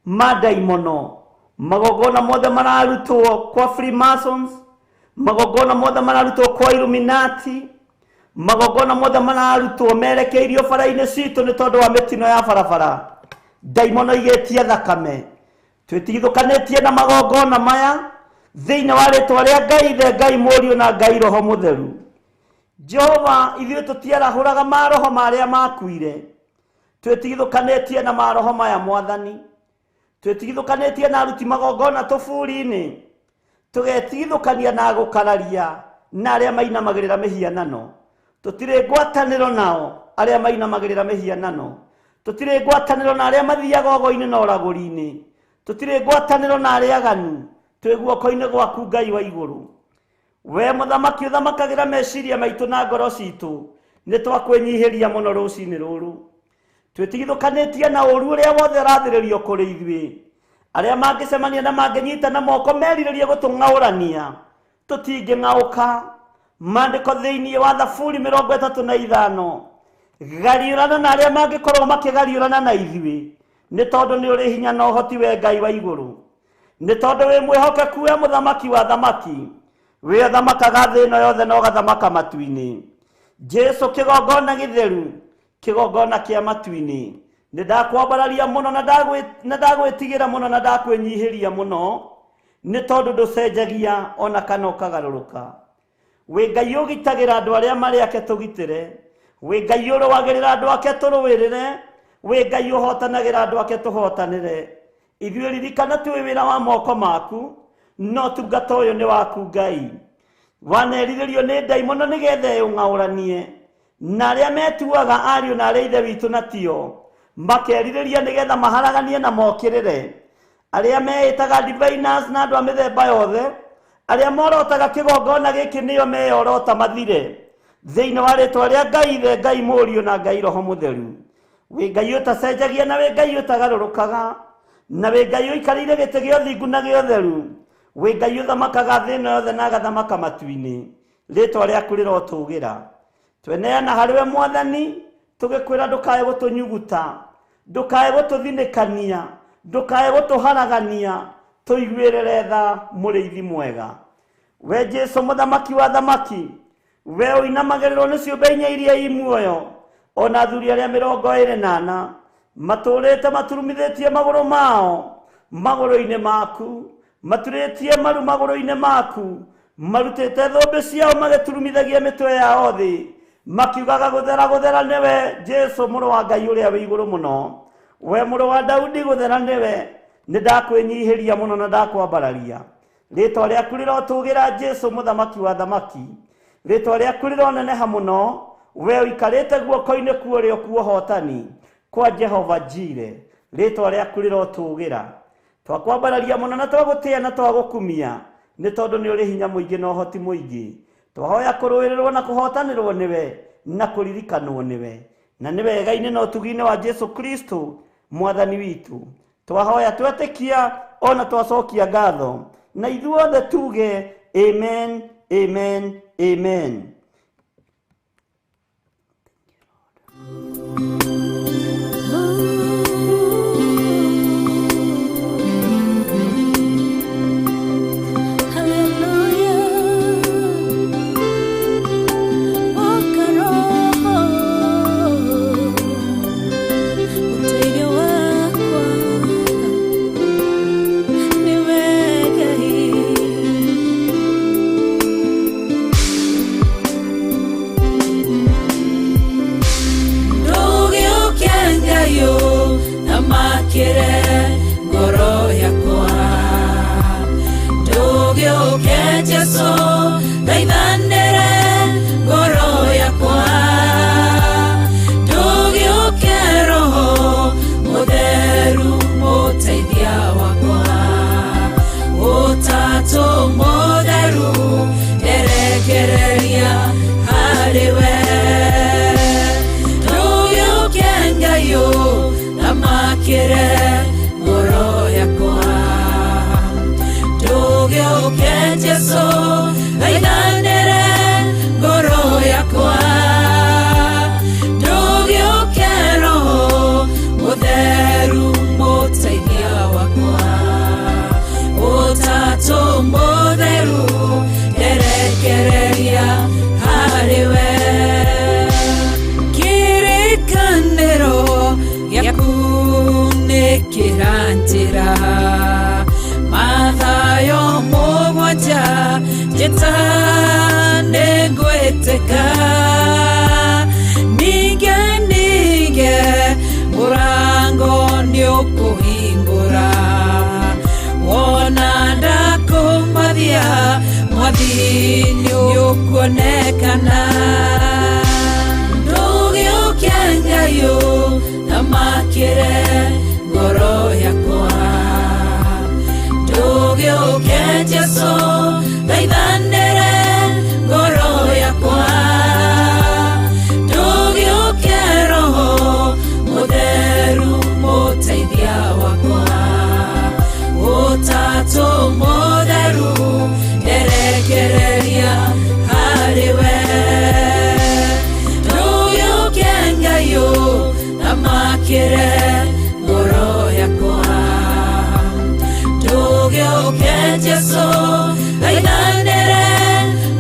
ma ndaimono magongona mothe mararutwo kwa Freemasons magongona mothe mararutwo kwa Illuminati magongona mothe mararutwo merekeirio bara-ini citu ni tondu wa mitino ya barabara ndaimono igetie thakame twitithukanitie na magongona maya thiini wa ritwa ria Ngai the Ngai Mũriũ na Ngai Roho Mũtheru. Jehova ithuĩ tũtiarahũraga maroho marĩa makuire twitithukanitie na maroho maya mwathani twitithukanitie na aruti magongona tuburi-ini tugetithukania na gukararia na aria mainamagirira mihianano tutire ngwataniro nao aria mainamagirira mihianano tutire ngwataniro na aria mathiaga ogo-ini na oraguri-ini tutire ngwataniro na aria aganu twi guoko-ini gwaku Ngai wa iguru. We muthamaki uthamakagira meciria maitu na ngoro citu ni twakwenyihiria muno ruci-ini ruru twitithukanitie na uru uria wothe rathiririo kuri ithuĩ aria mangicemania na manginyita na moko meriririe gutung'aurania tutinging'auka. Mandiko thiini wa Thaburi 35 gariurana na aria mangikorwo makigariurana na ithuĩ ni tondu ni uri hinya na uhoti we Ngai wa iguru ni tondu wi mwihokeku we muthamaki wa thamaki we thamakaga thĩ ĩno yothe na ũgathamaka matu-ini. Jesu kigongona githeru kigongona kia matu-ini ni ndakwambararia muno na ndagwitigira muno na ndakwinyihiria muno ni tondu nducenjagia ona kana ukagaruruka. We Ngai ugitagira andu aria mari ake tugitire we Ngai uruwagirira andu ake turuwirire we Ngai uhotanagira andu ake tuhotanire. Ithuĩ ririkana twi wira wa moko maku no tungata uyu ni waku Ngai wanerithĩrio ni ndaimono nigetha ung'auranie na aria metuaga ariũ na aria ithe witu na tio makerirĩria nigetha maharaganie na mokirire aria meitaga diviners na andu a mithemba yothe aria morotaga kigongona giki nio meyorota mathire thiini wa ritwa ria Ngai the Ngai Mũriũ na Ngai Roho Mũtheru. We Ngai utacenjagia na we Ngai utagarurukaga na we Ngai uikarĩire gĩtĩ gĩa ũthingu na gĩa ũtheru we Ngai uthamakaga thĩ ĩno yothe na agathamaka matu-ini ritwa rĩaku rĩrotũgĩra. Tweneana harĩ we mwathani tugikwĩra ndukae gũtũnyuguta ndukae gũtũthinĩkania ndukae gũtũharagania tuiguĩrĩre tha mũrĩithi mwega. We Jesu muthamaki wa thamaki we uinamagĩrĩrwo nĩ ciũmbe inya iria i muoyo ona athuri aria 24 matũrĩte maturumithĩtie magũrũ mao magũrũ-inĩ maku maturĩtie maru magũrũ-inĩ maku marutĩte thũmbĩ ciao magĩturumithagia mĩtwe yao thĩ makiugaga gũthera gũthera nĩwe Jesu mũrũ wa Ngai ũrĩa wĩ igũrũ mũno we mũrũ wa Daudi gũthera nĩwe nĩ ndakwĩnyihiria mũno na ndakwambararia. Rĩtwa rĩaku rĩrotũgĩra Jesu mũthamaki wa thamaki rĩtwa rĩaku rĩroneneha mũno we ũikarĩte guoko-inĩ kuo kuo hotani kwa Jehova Jire rĩtwa rĩaku rĩrotũgĩra. Twakwambararia mũno na twagũtĩa na twagũkumia nĩ tondu nĩ ũrĩ hinya mũingĩ na ũhoti mũingĩ. Twahoya kũrũĩrĩrwo na kũhotanĩrwo nĩwe na kũririkanwo nĩwe na nĩ wega-inĩ na ũtugi-inĩ wa Jesu Kristo mwathani witũ twahoya twetĩkia ona twacokia ngatho na ithuothe tuge amen amen amen. mwathi nĩũkuonekana ndũgĩũke Ngai ũthamakĩre ngoro yakwa ndũgĩũke Jesũ thaithanĩre ngoro yakwa ndũgĩũke Roho Mũtheru mũteithia wakwa Ũtatũ Mũtheru nderekereria harĩwe ndũgĩũke Ngai ũthamakĩre ngoro yakwa ndũgĩũke Jesũ thaithanĩre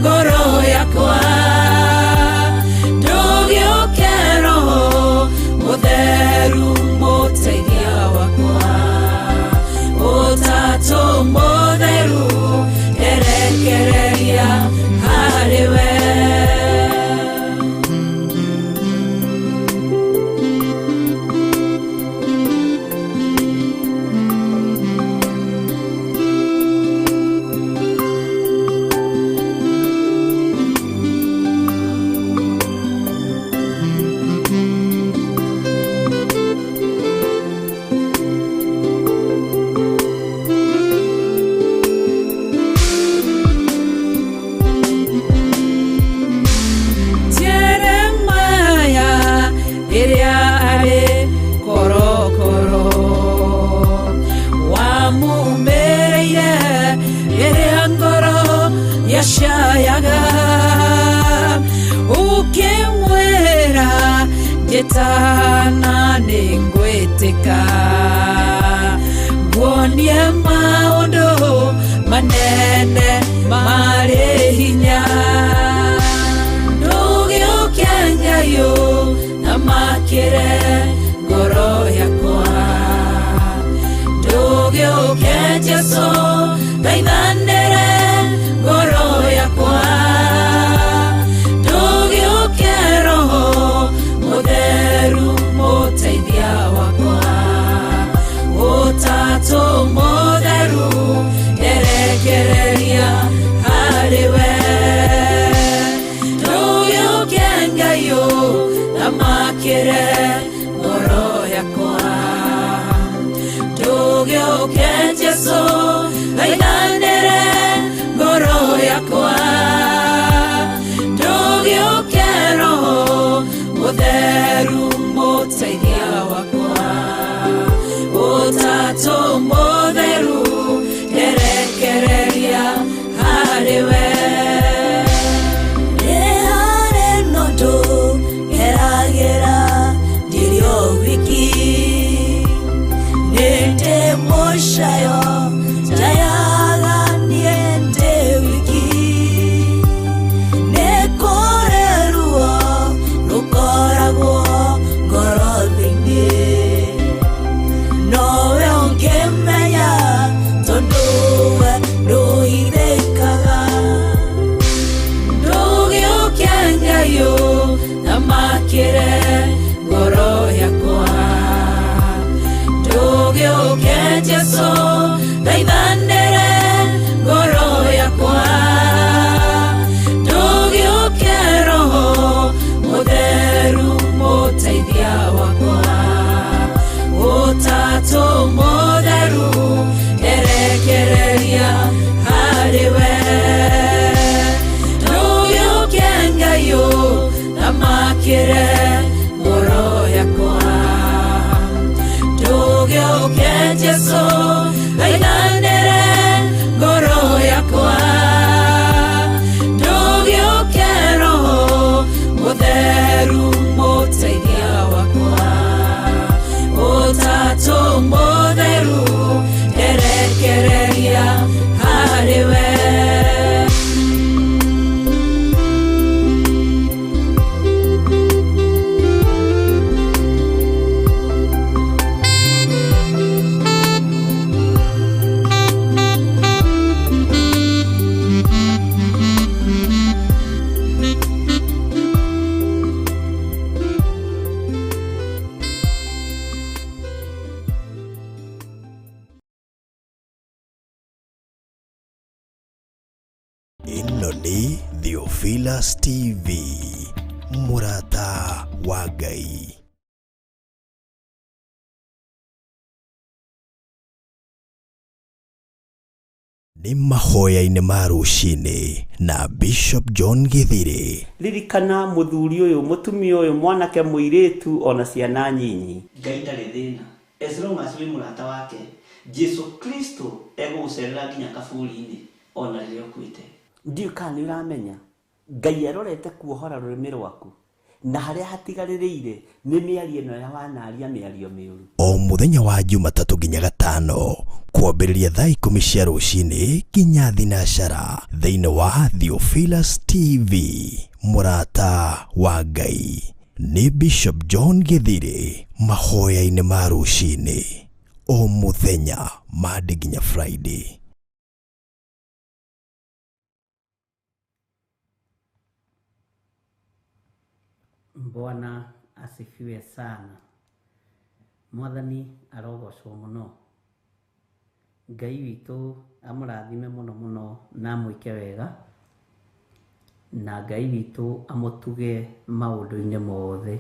ngoro yakwa ndũgĩũke Roho Mũtheru mũteithia wakwa Ũtatũ Mũtheru nderekereria harĩwe shayaga ukimwera jetana ningweteka nguonie maundu manene marĩ hinya ndũgĩũke Ngai ũthamakĩre ngoro yakwa ndũgĩũke Jesũ thaithanĩre ngoro yakwa ndũgĩũke Roho Mũtheru mũteithia wakwa Ũtatũ Mũtheru nderekereria harĩwe ndũgĩũke Ngai ũthamakĩre ngoro yakwa ndũgĩũke Jesũ thaithanĩre ngoro yakwa ndũgĩũke Roho Mũtheru mũteithia wakwa Ũtatũ Mũtheru nderekereria harĩwe nĩ harĩ nũndũ ngeragĩra ndirĩ o wiki nĩ ndĩ mũcayo ndayaga niĩ ndĩ wiki nĩ kũrĩ ruo rũkoragwo ngoro-inĩ nowe ũngĩmenya tondũ we ndũhithĩkaga ndũgĩũke Ngai ũthamakĩre ngoro yakwa ndũgĩũke Jesũ ĩno nĩ Theophilus TV, Murata wa Ngai. Nĩ mahoya-inĩ ma Ruci-ini na Bishop John Githiri. Ririkana muthuri uyu mutumia uyu mwanake muiretu ona ciana nyinyi. Ngai ndarĩ thĩna. As long as we murata wake, Jesu Kristo egũgũcerera nginya kaburi-inĩ ona rĩrĩa ũkuĩte. Ndiũ kana nĩũramenya Ngai arorete kuohora rũrĩmĩ rwaku na harĩa hatigarĩrĩire nĩ mĩario ĩno ya wanaria mĩario mĩũru. O mũthenya wa Jumatatũ nginya Gatano kwambĩrĩria thaa 10 cia rũcinĩ nginya thinacara thĩinĩ wa Theophilus TV, Murata wa Ngai. Nĩ Bishop John Githiri, mahoya-inĩ ma Ruci-ini o mũthenya Monday nginya Friday. Bwana asifiwe sana. Mwathani arogocwo muno. Ngai witũ amũrathime muno muno na amwĩke wega, na Ngai witũ amũtuge maũndũ-inĩ mothe.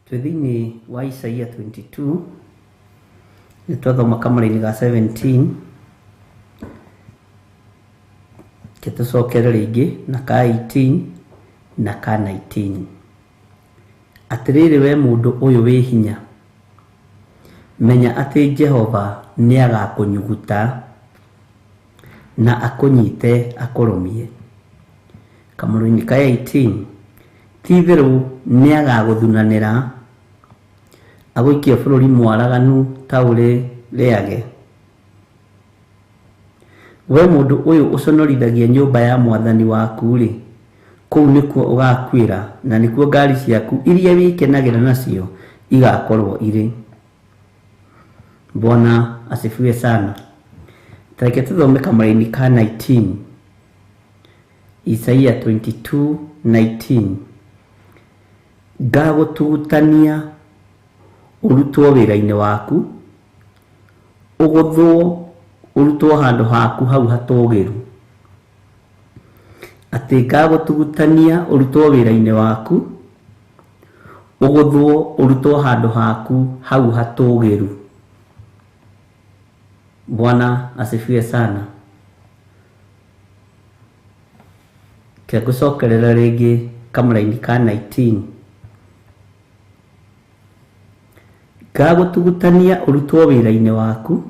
Twĩ-thĩinĩ wa Isaia 22 nĩtwathoma kamũra-inĩ ga 17, tũcokere rĩngĩ na ka 18 na ka 19. Atĩrĩrĩ we mũndũ ũyũ wĩ hinya, menya atĩ Jehova nĩagakũnyuguta na akũnyite akũrũmie. Kamũra-inĩ ka 18, ti-itherũ nĩagagũthunanĩra agũikie bũrũri mwaraganu ta ũrĩ rĩage. We mũndũ ũyũ ũconorithagia nyũmba ya Mwathani waku-rĩ, kũu nĩkuo ũgakuĩra na nĩkuo ngari ciaku iria wĩkenagĩra nacio igakorwo irĩ. Bwana asifiwe sana. Tareke tuthome kamũra-inĩ ka 19. Isaia 22:19. Ngagũtugutania ũrutwo wĩra-inĩ waku, ũgũthwo ũrutwo handũ haku hau hatũgĩru. Atĩ ngagũtugutania ũrutwo wĩra-inĩ waku, ũgũthwo ũrutwo handũ haku hau hatũgĩru. Bwana asifiwe sana. Ngũcokerera rĩngĩ kamũra-inĩ ka 19. Ngagũtugutania ũrutwo wĩra-inĩ waku,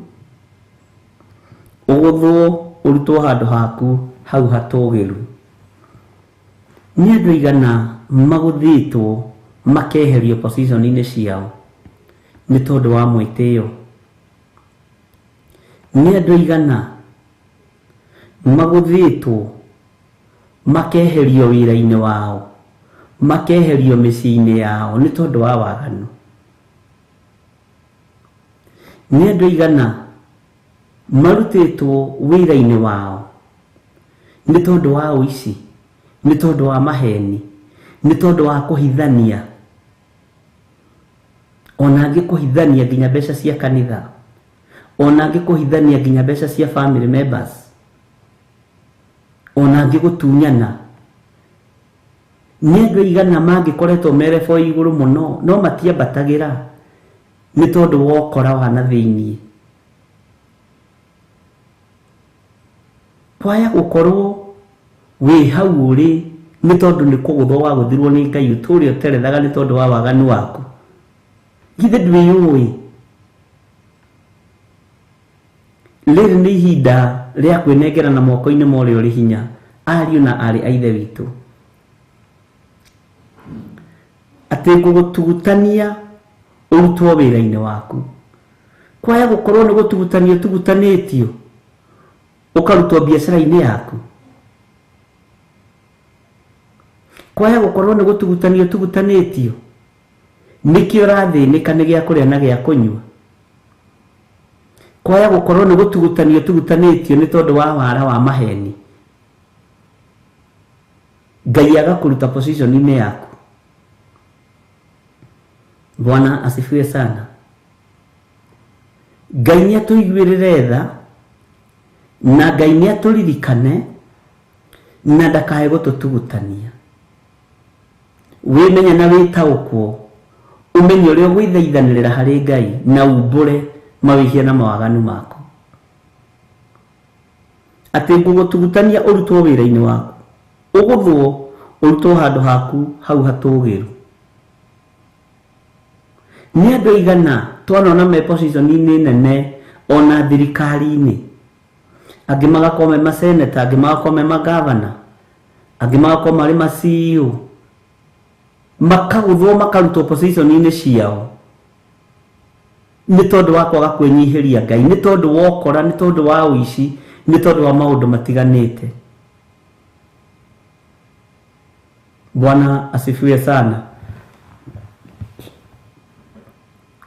ũgũthwo ũrutwo handũ haku hau hatũgĩru. Nĩ andũ aigana magũthĩtwo makeherio position-inĩ ciao nĩ tondũ wa mwĩtĩo? Nĩ andũ aigana magũthĩtwo makeherio wĩra-inĩ wao, makeherio mĩciĩ-inĩ yao nĩ tondũ wa waganu? Nĩ andũ aigana marutĩtwo wĩra-inĩ wao nĩ tondũ wa ũici, nĩ tondũ wa maheni, nĩ tondũ wa kũhithania, ona angĩ kũhithania nginya mbeca cia kanitha, ona angĩ kũhithania nginya mbeca cia family members, ona angĩ gũtunyana? Nĩ andũ aigana mangĩkoretwo merebo igũrũ mũno no matiambatagĩra nĩ tondũ wa ũkora wa na thĩinĩ? Kwaya gũkorwo wĩ hau ũrĩ nĩ tondũ nĩ kũgũthwo wagũthirwo nĩ Ngai ũtũũre ũterethaga nĩ tondũ wa waganu waku? Githĩ ndwĩyũĩ? Rĩrĩ nĩ ihinda rĩa kwĩnengerana moko-inĩ ma ũrĩa ũrĩ hinya, ariũ na arĩ a Ithe witũ. Atĩ ngũgũtugutania ũrutwo wĩra-inĩ waku. Kwaya gũkorwo nĩ gũtugutanio tugutanĩtio ũkarutwo biacara-inĩ yaku? Kwaya gũkorwo nĩ gũtugutanio tugutanĩtio nĩkĩo ũrathĩnĩka nĩ gĩa kũrĩa na gĩa kũnyua? Kwaya gũkorwo nĩ gũtugutanio tugutanĩtio nĩ tondũ wa wara wa maheni, Ngai agakũruta position-inĩ yaku? Bwana asifiwe sana. Ngai nĩatũiguĩrĩre tha na Ngai nĩatũririkane na ndakae gututugutania. Wimenya na witaukwo umenye uria gwithaithanirira hari Ngai na umbure mawihia na mawaganu mako. Ati ngugutugutania urutwo wira-ini waku, uguthwo urutwo handu haku hau hatugiru. Ni andu igana twanona me position-ini nene ona thirikari-ini, angi magakorwo me maseneta, angi magakorwo me magavana, angi magakorwo mari ma CEO, makaguthwo makarutwo position-ini ciao ni tondu wa kwaga kwinyihiria Ngai, ni tondu wa ukora, ni tondu wa uici, ni tondu wa maundu matiganite. Bwana asifiwe sana.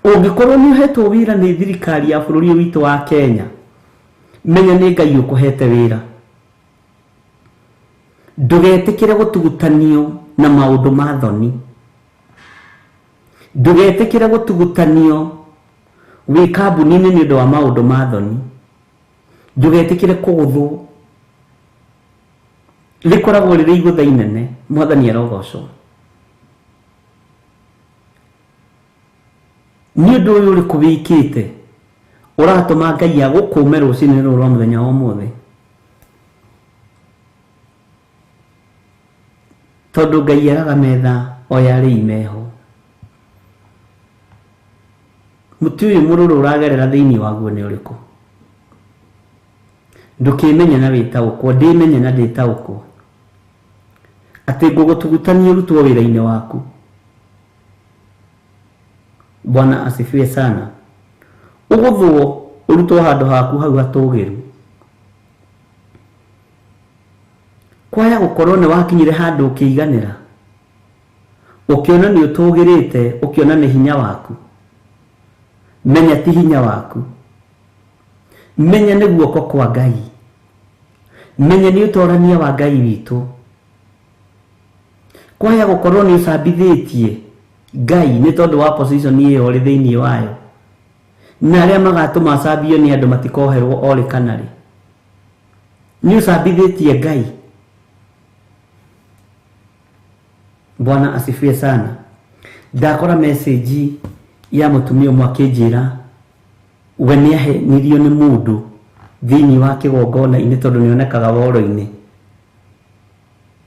Ungikorwo ni uhetwo wira ni thirikari ya bururi witu wa Kenya, menya ni Ngai ukuhete wira. Ndugetikire gutugutanio na maundu ma thoni. Ndugetikire gutugutanio wi kambuni-ini ni undu wa maundu ma thoni. Ndugetikire kuguthwo. Rikoragwo riri igutha inene. Mwathani arogocwo. Ni undu uyu uriku wikite uratuma Ngai agukume rucini ruru rwa muthenya wa umuthi, tondu Ngai eraga metha o yari imeho. Muti uyu mururu uragerera thiini waguo ni uriku? Ndukimenya na witaukwo, ndimenya na nditaukwo, ati ngugutugutania urutwo wira-ini waku. Bwana asifiwe sana. Uguthwo urutwo handu haku hau hatugiru. Kwaya gukorwo ni wakinyire handu ukiiganira, ukiona ni utugirite, ukiona ni hinya waku, menya ti hinya waku, menya ni guoko kwa Ngai, menya ni utorania wa Ngai witu. Kwaya gukorwo ni usambithitie Ngai ni tondu wa position iyo ri thiini wayo, na aria magatuma cambio ni andu matikoherwo ori kanari. Ni usambithitie Ngai. Bwana asifiwe sana. Ndakora message ya mutumia umwe akinjira we ni ahenirio ni mundu thiini wa kigongona-ini tondu nionekaga woro-ini,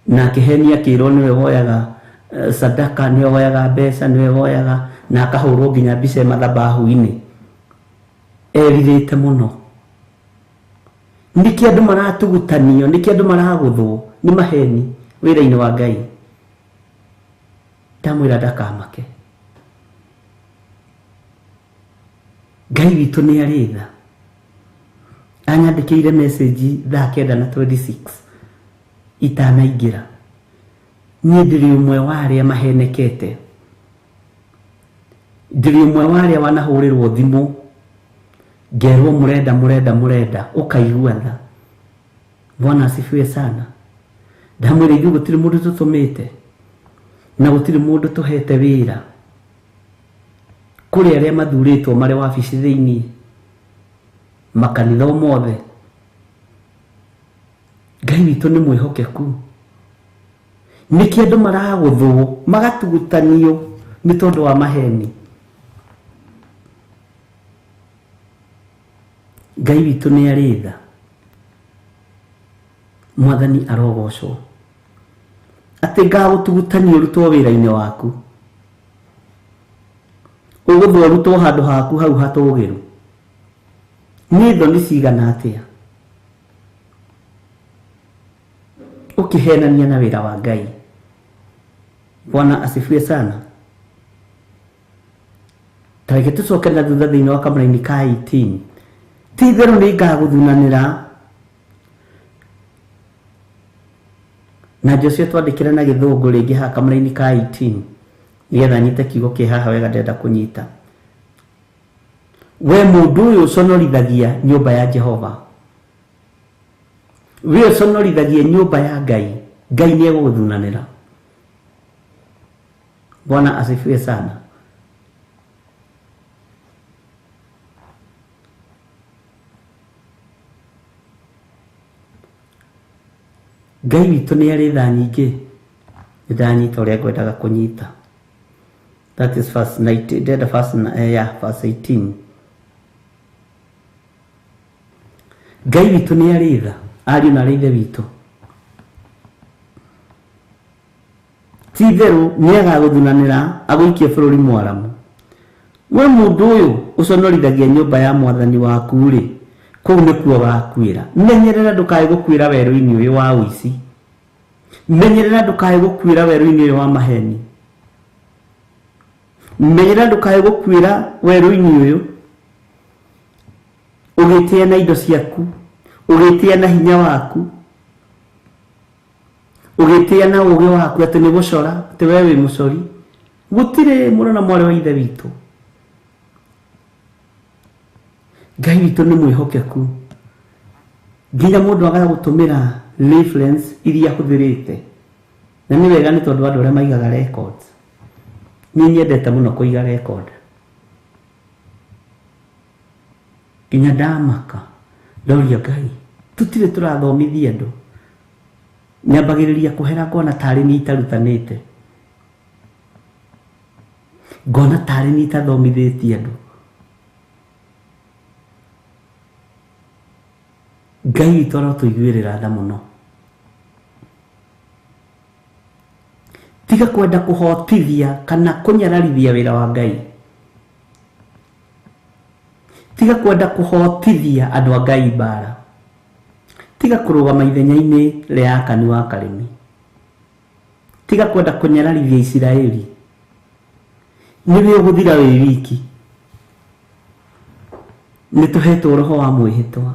na akihenia akirwo niwe woyaga sadaka, niwe woyaga mbeca, niwe woyaga, na akahurwo nginya mbica mathabahu-ini. Eririte muno. Niki andu maratugutanio, niki andu maraguthwo ni maheni wira-ini wa Ngai. Ndamwira ndakamake. Ngai witu ni aritha. Anyandikire message thaa 9:26 itanaingira. Ni ndiri umwe wa aria mahenekete, ndiri umwe wa aria wanahurirwo thimu ngerwo murenda ukaigua tha. Bwana asifiwe sana. Ndamwira ithuĩ gutiri mundu tutumite na gutiri mundu tuhete wira kuri aria mathuritwo mari wabici thiini makanitha mothe. Ngai witu ni mwihokeku. Niki andu maraguthwo magatugutanio ni tondu wa maheni. Ngai witu ni aritha. Mwathani arogocwo. Ati ngagutugutania urutwo wira-ini waku, uguthwo urutwo handu haku hau hatugiru. Ni thoni cigana atia ukihenania na wira wa Ngai. Bwana asifiwe sana. Tareke tucoke na thutha thiini wa kamera-ini ka 18. Ti theru ni ngaguthunanira na Joshua twandikira na githungu ringi ha kamera-ini ka 18 nigetha nyite kiugo ki haha wega ndenda kunyita. We mundu uyu uconorithagia nyumba ya Jehova, we uconorithagia nyumba ya Ngai, Ngai ni eguguthunanira. Bwana asifiwe sana. Ngai witũ nĩ arĩ tha nyingĩ ndanyita ũrĩa ngwendaga kũnyita. That is verse 18. Ngai witũ nĩ arĩ tha, ariũ na ithe witũ. Ti itherũ nĩ agagũthunanĩra agũikie bũrũri mwaramu. We mũndũ ũyũ ũconorithagia nyũmba ya mwathani waku rĩ, kũu nĩkuo gakuĩra. Menyerera ndũkae gũkuĩra werũ-inĩ ũyũ wa ũici. Menyerera ndũkae gũkuĩra werũ-inĩ ũyũ wa maheni. Menyerera ndũkae gũkuĩra werũ-inĩ ũyũ ũgĩtĩa na indo ciaku, ũgĩtĩa na hinya waku, ũgĩtĩa na ũũgĩ waku atĩ nĩ gũcora, atĩ we wĩ mũcori. Gũtirĩ mũrũ na mwarĩ wa ithe witũ. Ngai witũ nĩ mwĩhokeku. Nginya mũndũ agaga gũtũmĩra reference iria hũthĩrĩte. Na nĩ wega nĩ tondũ andũ arĩa maigaga records. Niĩ nyendete mũno kũiga record. Nginya ndamaka ndauria Ngai, tũtirĩ tũrathomithia andũ. Nyambagĩrĩria kũhera ngona tarĩ niĩ itarutanĩte, ngona tarĩ niĩ itathomithĩtie andũ. Ngai witũ arotũiguĩrĩra tha mũno. Tiga kwenda kũhotithia kana kũnyararithia wĩra wa Ngai. Tiga kwenda kũhotithia andũ a Ngai mbara. Tiga kũrũgama ithenya-inĩ rĩa akani wa karĩmi. Tiga kwenda kũnyararithia Isiraeli. Nĩwe ũgũthira wĩ wiki. Nĩtũhetwo roho wa mwĩhĩtwa.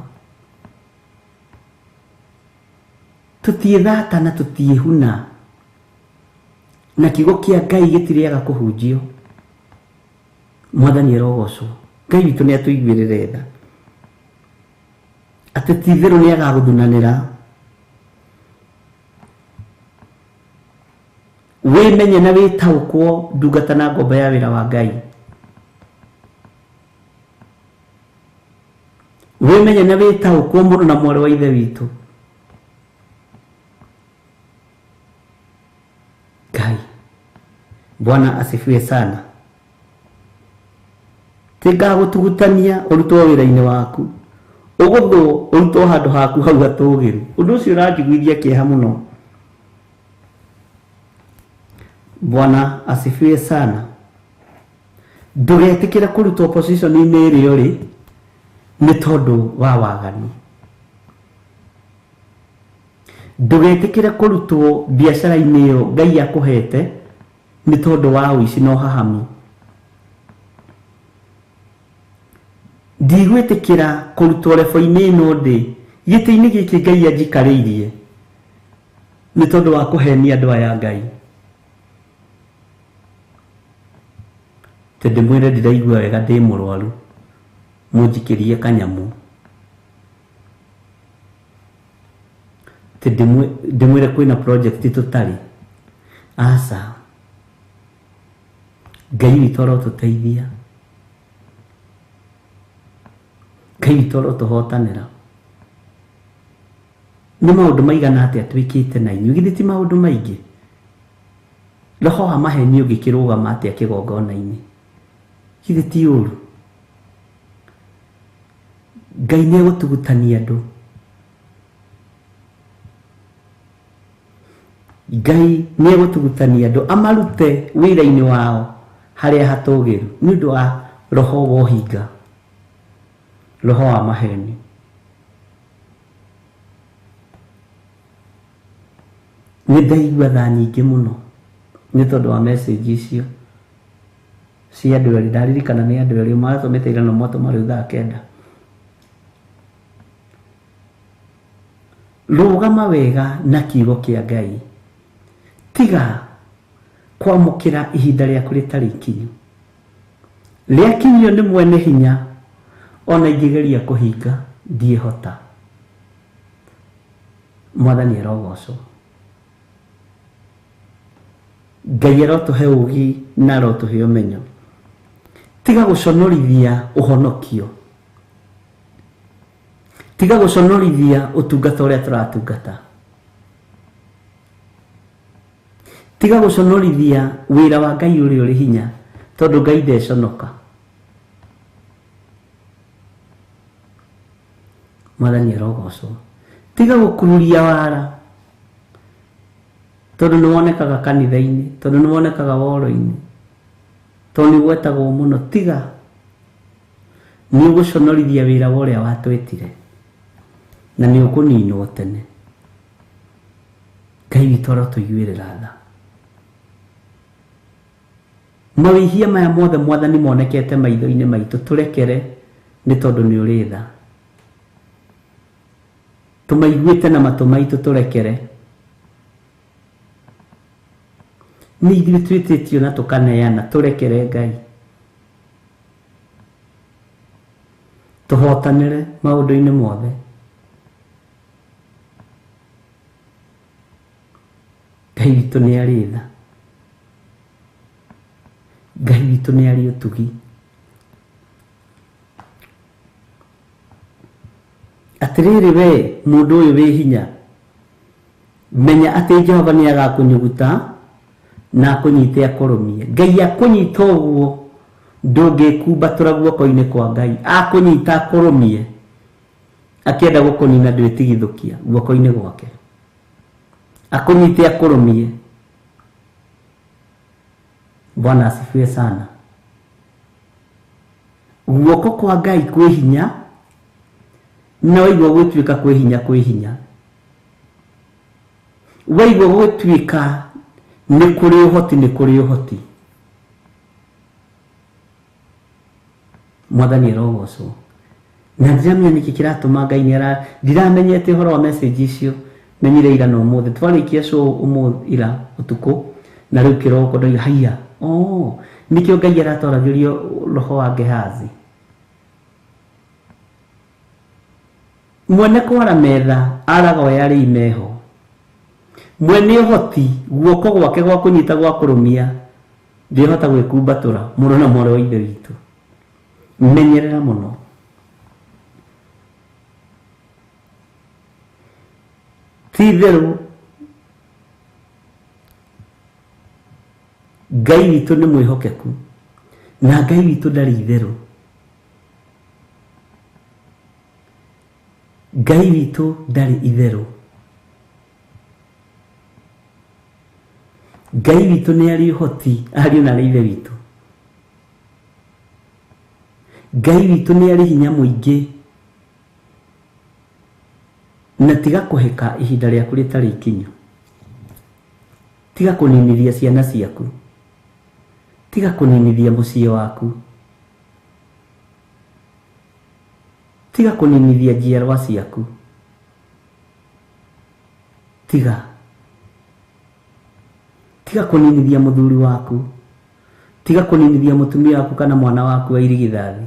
Tũtiĩthata na tũtiĩhuna. Na kiugo kĩa Ngai gĩtirĩaga kũhunjio. Mwathani arogocwo. Ngai witũ nĩ atũiguĩrĩre tha. Atĩ ti itherũ nĩ agagũthunanĩra. Wĩmenye na wĩtaũkwo ndungata na ngombo ya wĩra wa Ngai. Wĩmenye na wĩtaũkwo mũrũ na mwarĩ wa ithe witũ. Ngai, Bwana asifiwe sana. Tiga gũtugutania ũrutwo wĩra-inĩ waku. Ũgũthũ ũrutwo handũ haku hau hatũgĩru. Ũndũ ũcio ũranjiguithia kĩeha mũno. Bwana asifiwe sana. Ndũgetĩkĩre kũrutwo position-inĩ ĩrĩa ũrĩ nĩ tondũ wa waganu. Ndũgetĩkĩre kũrutwo biacara-inĩ ĩyo Ngai akũhete nĩ tondũ wa ũici na ũhahamu. Ndigwĩtĩkĩra kũrutwo lebo-inĩ ĩno ndĩ gĩtĩ-inĩ gĩkĩ Ngai anjikarĩirie nĩ tondũ wa kũhenia andũ aya Ngai. Tondũ mwĩre ndiraigua wega ndĩ mũrwaru, mũnjikĩrie kanyamũ. Ndĩmwĩre kwĩna project tũtarĩ. Aca, Ngai witũ arotũteithia. Ngai witũ arotũhotanĩra. Nĩ maũndũ maigana atĩa twĩkĩte na inyuĩ, githĩ ti maũndũ maingĩ? Roho wa maheni ũngĩkĩrũgama atĩa kĩgongona-inĩ, githĩ ti ũru? Ngai nĩ egũtugutania andũ. Ngai nĩ egũtugutania andũ amarute wĩra-inĩ wao harĩa hatũgĩru nĩ ũndũ wa roho wa ũhinga, roho wa maheni. Nĩ ndaigua tha nyingĩ mũno nĩ tondũ wa message icio cia andũ erĩ. Ndaririkana nĩ andũ erĩ maratũmĩte ira na moto marĩ thaa 9. Rũgama wega na kiugo kĩa Ngai. Tiga kwamũkĩra ihinda rĩaku rĩtarĩ ikinyu. Rĩakinyio nĩ mwene hinya, ona ingĩgeria kũhinga ndiĩhota. Mwathani arogocwo. Ngai arotũhe ũũgĩ na arotũhe ũmenyo. Tiga gũconorithia ũhonokio. Tiga gũconorithia ũtungata ũrĩa tũratungata. tiga guconorithia wira wa Ngai uri hinya tondu Ngai ndeconoka. Mwathani arogocwo. Tiga gukururia wara tondu ni wonekaga kanitha-ini, tondu ni wonekaga woro-ini, tondu ni gwetagwo muno. Tiga ni uguconorithia wira wa uria watwetire na ni ukuninwo tene. Ngai witũ arotũiguĩrĩra tha. Mawĩhia maya mothe Mwathani monekete maitho-inĩ maitũ, tũrekere nĩ tondũ nĩ ũrĩ tha. Tũmaiguĩte na matũ maitũ, tũrekere. Nĩ ithuĩ twĩtĩtio na tũkaneana, tũrekere Ngai. Tũhotanĩre maũndũ-inĩ mothe. Ngai witũ nĩ arĩ tha. Ngai witũ nĩ arĩ ũtugi. Atĩrĩrĩ we mũndũ ũyũ wĩ hinya, menya atĩ Jehova nĩ agakũnyuguta na akũnyite akũrũmie. Ngai akũnyita ũguo ndũngĩkumbatũra guoko-inĩ kwa Ngai. Akũnyita akũrũmie akĩenda gũkũnina ndwĩtigithũkia guoko-inĩ gwake. Akũnyite akũrũmie. Bwana asifiwe sana. Guoko kwa Ngai kwĩ hinya, na waigua gwĩtuĩka kwĩ hinya kwĩ hinya. Waigua gwĩtuĩka nĩ kũrĩ ũhoti nĩ kũrĩ ũhoti. Mwathani arogocwo. Na ndiramenya nĩkĩ kĩratũma Ngai ndiramenyete ũhoro wa message icio. Menyire ira no ũmũthĩ twarĩkia show ũmũthĩ ira ũtukũ, na rĩu kĩroko ndoiga haiya nĩkĩo Ngai aratwaragĩrio roho wa Gehazi. Mwene kwara metha aragoya arĩ imeho. Mwene ũhoti guoko gwake gwa kũnyita gwa kũrũmia ndĩhota gwĩkumbatũra mũrũ na mwarĩ wa ithe witũ. Menyerera mũno. Ti itherũ Ngai witũ nĩ mwĩhokeku na Ngai witũ ndarĩ itherũ. Ngai witũ ndarĩ itherũ. Ngai witũ nĩ arĩ ũhoti, ariũ na ithe witũ. Ngai witũ nĩ arĩ hinya mũingĩ, na tiga kũheka ihinda rĩaku rĩtarĩ ikinyu. Tiga kũninithia ciana ciaku. Tiga kũninithia mũciĩ waku. Tiga kũninithia njiarwa ciaku. Tiga kũninithia mũthuri waku. Tiga kũninithia mũtumia waku kana mwana waku wa irigithathi,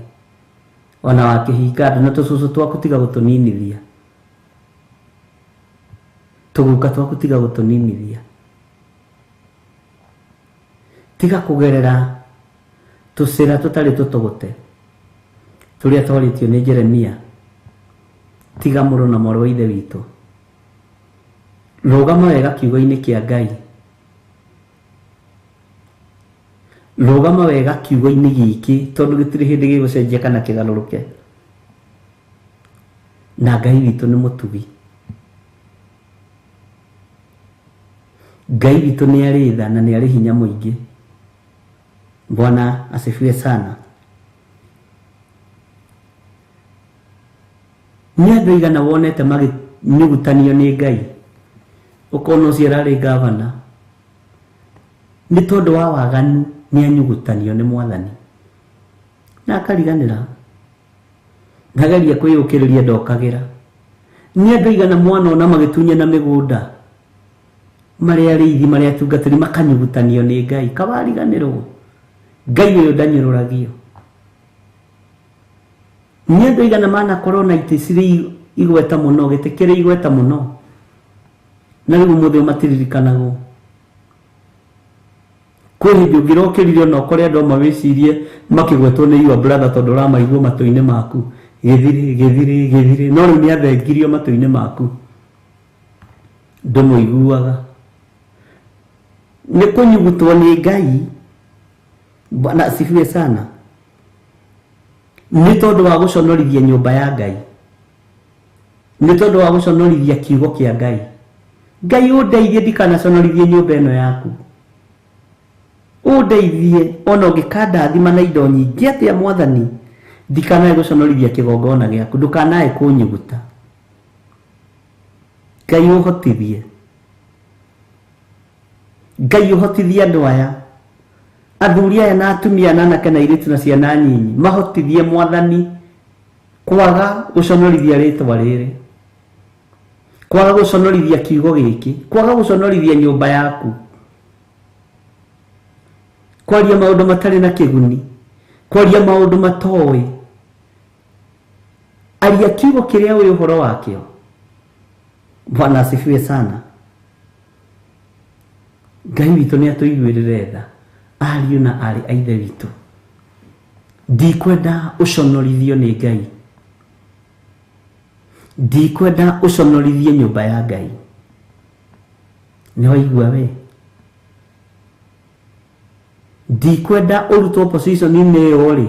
ona wa kĩhinga na tũcũcũ twaku tiga gũtũninithia. Tũguka twaku tiga gũtũninithia. Tiga kũgerera tũcĩra tũtarĩ tũtũgũte tũrĩa twarĩtio nĩ Jeremia. Tiga mũrũ na mwarĩ wa ithe witũ. Rũgama wega kiugo-inĩ kĩa Ngai. Rũgama wega kiugo-inĩ gĩkĩ tondũ gĩtirĩ hĩndĩ gĩgũcenjia kana kĩgarũrũke. Na Ngai witũ nĩ mũtugi. Ngai witũ nĩ arĩ tha na nĩ arĩ hinya mũingĩ. Bwana asifiwe sana. Nĩ andũ aigana wonete magĩnyugutanio nĩ Ngai ũkona ũcio ararĩ gavana nĩ tondũ wa waganu nĩ anyugutanio nĩ Mwathani na akariganĩra na ageria kwĩyũkĩrĩria ndokagĩra. Nĩ andũ aigana mwana ona magĩtunyana mĩgũnda marĩa arĩithi marĩa atungatĩri makanyugutanio nĩ Ngai kabariganĩrwo. Ngai ũyũ ndanyũrũragio. Nĩ andũ aigana manakorwo na itĩ cirĩ igweta mũno, gĩtĩ kĩrĩ igweta mũno, na rĩu mũthĩ matiririkanagwo. Kwĩ hĩndĩ ũngĩrokĩrire ona ũkore andũ mawĩcirie makĩgwetwo nĩ your brother tondũ ũramaigua matũ-inĩ maku Githiri, no rĩu nĩ athengirio matũ-inĩ maku ndũmũiguaga. Nĩ kũnyugutwo nĩ Ngai. Bwana asifiwe sana. Nĩ tondũ wa gũconorithia nyũmba ya Ngai. Nĩ tondũ wa gũconorithia kiugo kĩa Ngai. Ngai ũndeithie ndikanaconorithie nyũmba ĩno yaku. Ũndeithie ona ũngĩkandathima na indo nyingĩ atĩa Mwathani, ndikanae gũconorithia kĩgongona gĩaku, ndũkanae kũnyuguta. Ngai ũhotithie. Ngai ũhotithie andũ aya, athuri aya na atumia na anake na airĩtu na ciana nyinyi, mahotithie Mwathani kwaga gũconorithia rĩtwa rĩrĩ, kwaga gũconorithia kiugo gĩkĩ, kwaga gũconorithia nyũmba yaku, kwaria maũndũ matarĩ na kĩguni, kwaria maũndũ matoĩ. Aria kiugo kĩrĩa ũrĩ ũhoro wakĩo. Bwana asifiwe sana. Ngai witũ nĩ atũiguĩrĩre tha, ariũ na arĩ a ithe witũ. Ndikwenda ũconorithio nĩ Ngai. Ndikwenda ũconorithie nyũmba ya Ngai. Nĩ waigua we? Ndikwenda ũrutwo position-inĩ ĩyo rĩ,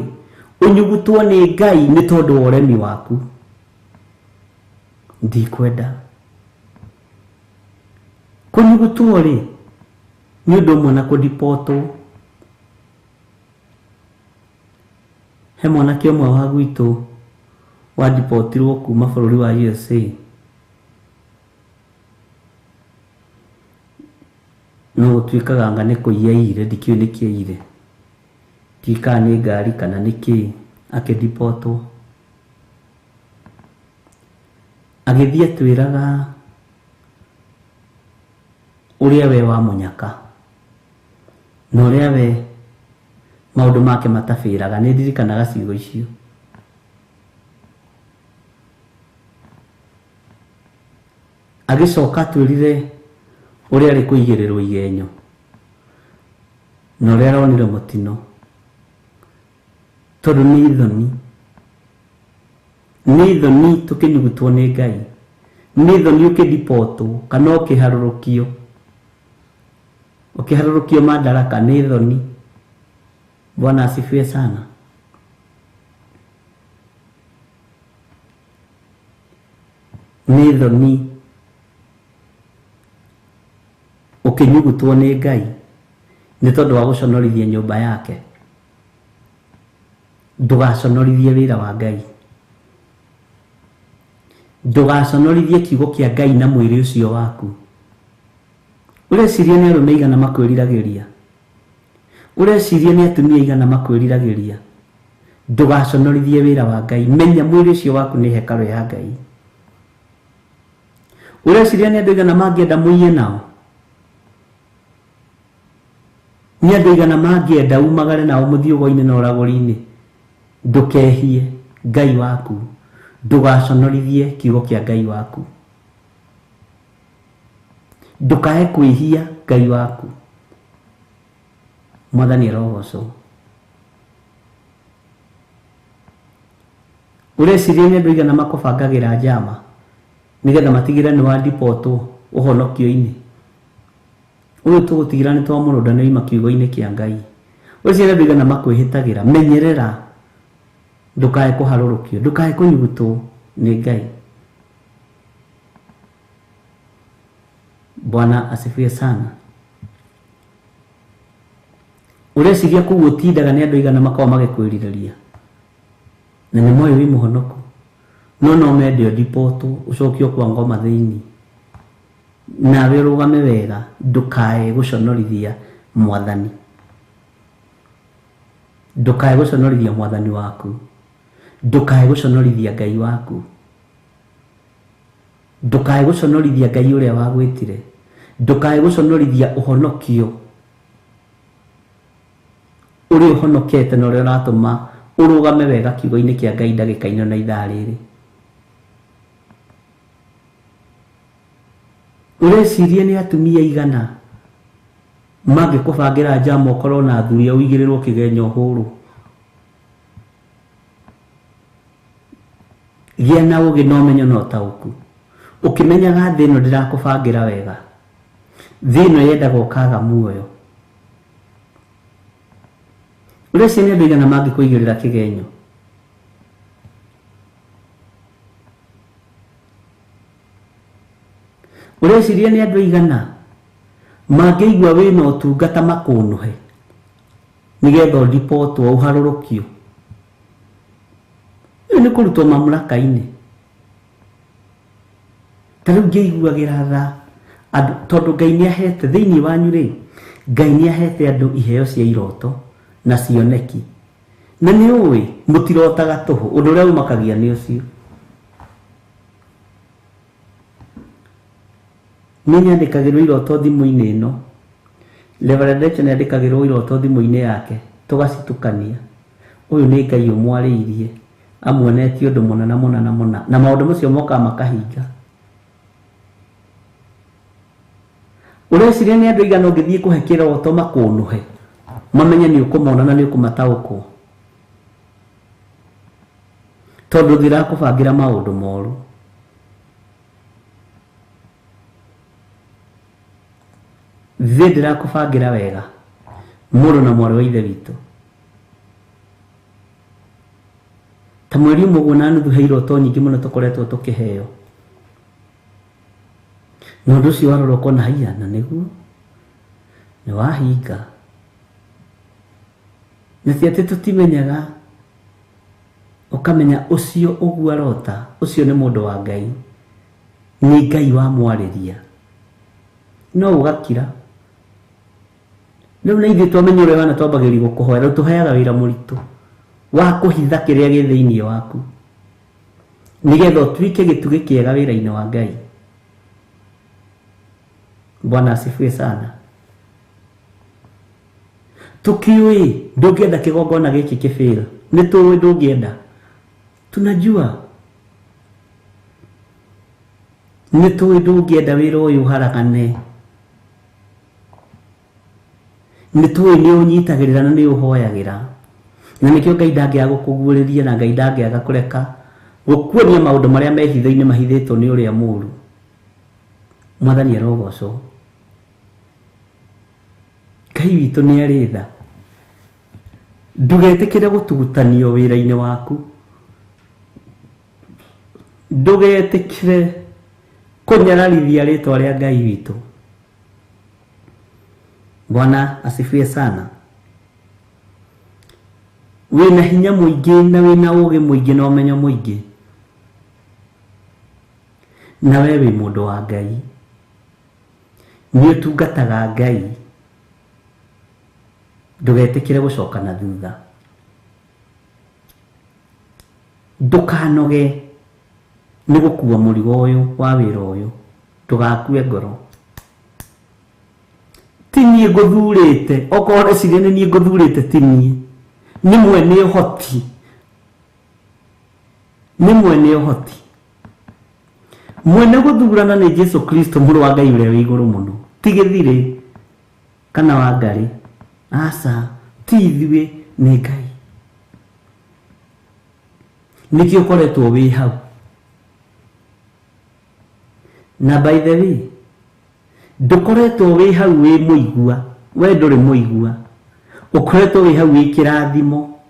ũnyugutwo nĩ Ngai nĩ tondũ wa ũremi waku. Ndikwenda. Kũnyugutwo rĩ, nĩ ũndũ ũmwe na kũdipotwo. He mwanake ũmwe wa gwitũ wadipotirwo kuma bũrũri wa USA. No gũtuĩkaga anga nĩ kũiya ire, ndikĩũĩ nĩ kĩaire. Tika nĩ ngari kana nĩ kĩ, akĩdipotwo. Agĩthiĩ atwĩraga ũrĩa we wa mũnyaka, na ũrĩa we maũndũ make matabĩraga. Nĩ ndirikanaga ciugo icio. Agĩcoka atwĩrire ũrĩa arĩ kũigĩrĩrwo igenyo, na ũrĩa aronire mũtino, tondũ nĩ ithoni. Nĩ ithoni tũkĩnyugutwo nĩ Ngai. Nĩ ithoni ũkĩdipotwo kana ũkĩharũrũkio. Ũkĩharũrũkio madaraka, nĩ ithoni. Bwana asifiwe sana. Nĩ ithoni ũkĩnyugutwo nĩ Ngai nĩ tondũ wa gũconorithia nyũmba yake. Ndũgaconorithie wĩra wa Ngai. Ndũgaconorithie kiugo kĩa Ngai na mwĩrĩ ũcio waku. Ũreciria nĩ arũme aigana makwĩriragĩria? Ũreciria nĩ atumia aigana makwĩriragĩria? Ndũgaconorithie wĩra wa Ngai. Menya mwĩrĩ ũcio waku nĩ hekarũ ya Ngai. Ũreciria nĩ andũ aigana mangĩenda mũiye nao? Nĩ andũ aigana mangĩenda umagare nao mũthiũgo-inĩ na ũragũri-inĩ? Ndũkehie Ngai waku. Ndũgaconorithie kiugo kĩa Ngai waku. Ndũkae kwĩhia Ngai waku. Mwathani arogocwo. Ũreciria nĩ andũ aigana makũbangagĩra njama nĩgetha matigĩre nĩ wadipotwo ũhonokio-inĩ? Ũyũ tũgũtigĩra nĩ twamũrũnda nĩ oima kiugo-inĩ kĩa Ngai. Ũreciria nĩ andũ aigana makwĩhĩtagĩra? Menyerera. Ndũkae kũharũrũkio, ndũkae kũnyugutwo nĩ Ngai. Bwana asifiwe sana. Ũreciria kũu ũtindaga nĩ andũ aigana makorwo magĩkwĩrirĩria? Na nĩ moĩ wĩ mũhonoku. No mende ũdipotwo ũcokio kwa ngoma thĩinĩ. Nawe ũrũgame wega, ndũkae gũconorithia Mwathani. Ndũkae gũconorithia Mwathani waku. Ndũkae gũconorithia Ngai waku. Ndũkae gũconorithia Ngai ũrĩa wagwĩtire. Ndũkae gũconorithia ũhonokio ũrĩa ũhonokete na ũrĩa ũratũma ũrũgame wega kiugo-inĩ kĩa Ngai ndagĩka-inĩ na ithaa rĩrĩ. Ũreciria nĩ atumia aigana mangĩkũbangĩra njama ũkorwo na athuri ũigĩrĩrwo kĩgenyo hũrũ? Gĩa na ũgĩ na ũmenyo na ũtaũku, ũkĩmenyaga thĩ ĩno ndĩrakũbangĩra wega, thino yenda gokaga muoyo ureci ni andu igana mangi kuigirira kigenyo ureciria ni andu igana mangiigua wina utungata makunuhe nigetha depose uharurukio ni kurutwo mamlaka-ini tariu ngeiguagira tha andu tondu Ngai ni ahete thiini wanyu ri Ngai ni ahete andu iheo cia iroto na cioneki na ni uwi mutirotaga tuhu undu uria umakagia ni ucio ni nyandikagirwo iroto thimu-ini ino Reverend ni andikagirwo iroto thimu-ini yake tugacitukania uyu ni Ngai umwariirie amuonetie undu muna na maundu macio moka makahinga ureciria ni andu igana ngithie kuhekira oto makunuhe mamenya ni ukumona na ni ukumatauko tondu thira kubangira maundu moru ndira kubangira wega muru na mwaru wa ithe witu ta mweri umwe na nuthu heiro to nyingi muno tukoretwo tukiheo nundu cio waroroko na hia na niguo ni wahinga na ciate tutimenyaga ukamenya ucio uguo arota ucio ni mundu wa Ngai ni Ngai wa mwariria no ugakira riu na ithe twamenya uria wana twambagiri gukuhoera tuheaga wira muritu wa kuhitha kiria gi thiini waku nigetha twike gitugi kiega wira-ini wa Ngai. Bwana asifiwe sana. Tukiwe ndungenda kigongona giki kifira ni tuwe ndungenda tunajua ni tuwe ndungenda wira uyu harakane ni tuwe ni unyitagirira na ni uhoyagira na nikio Ngai ndangiaga gukuguriria na Ngai ndangiaga kureka gukuonia maundu maria mehitho-ini mahithitwo ni uria muru. Mwathani arogocwo. Ngai witu ni aritha ndugetikire gutugutanio wira-ini waku ndugetikire kunyararithia ritwa ria Ngai witu. Bwana asifiwe sana. Wina hinya muingi na wina ugi muingi na umenyo muingi na wewe mundu wa Ngai ni utungataga Ngai ndugetikire gucoka na thutha ndukanoge ni gukua murigo uyu wa wira uyu ndugakue ngoro tini nguthurite okore cirene ni nguthurite tini ni mwene uhoti mwene guthurana ni Jesu Kristo muru wa Ngai uria wi iguru muno ti Githiri kana wa Ngari asa ti ithuĩ ni Ngai nikio koretwo wi hau na by the way ndukoretwo wi hau wi muigua we nduri muigua ukoretwo wi hau wi kirathimo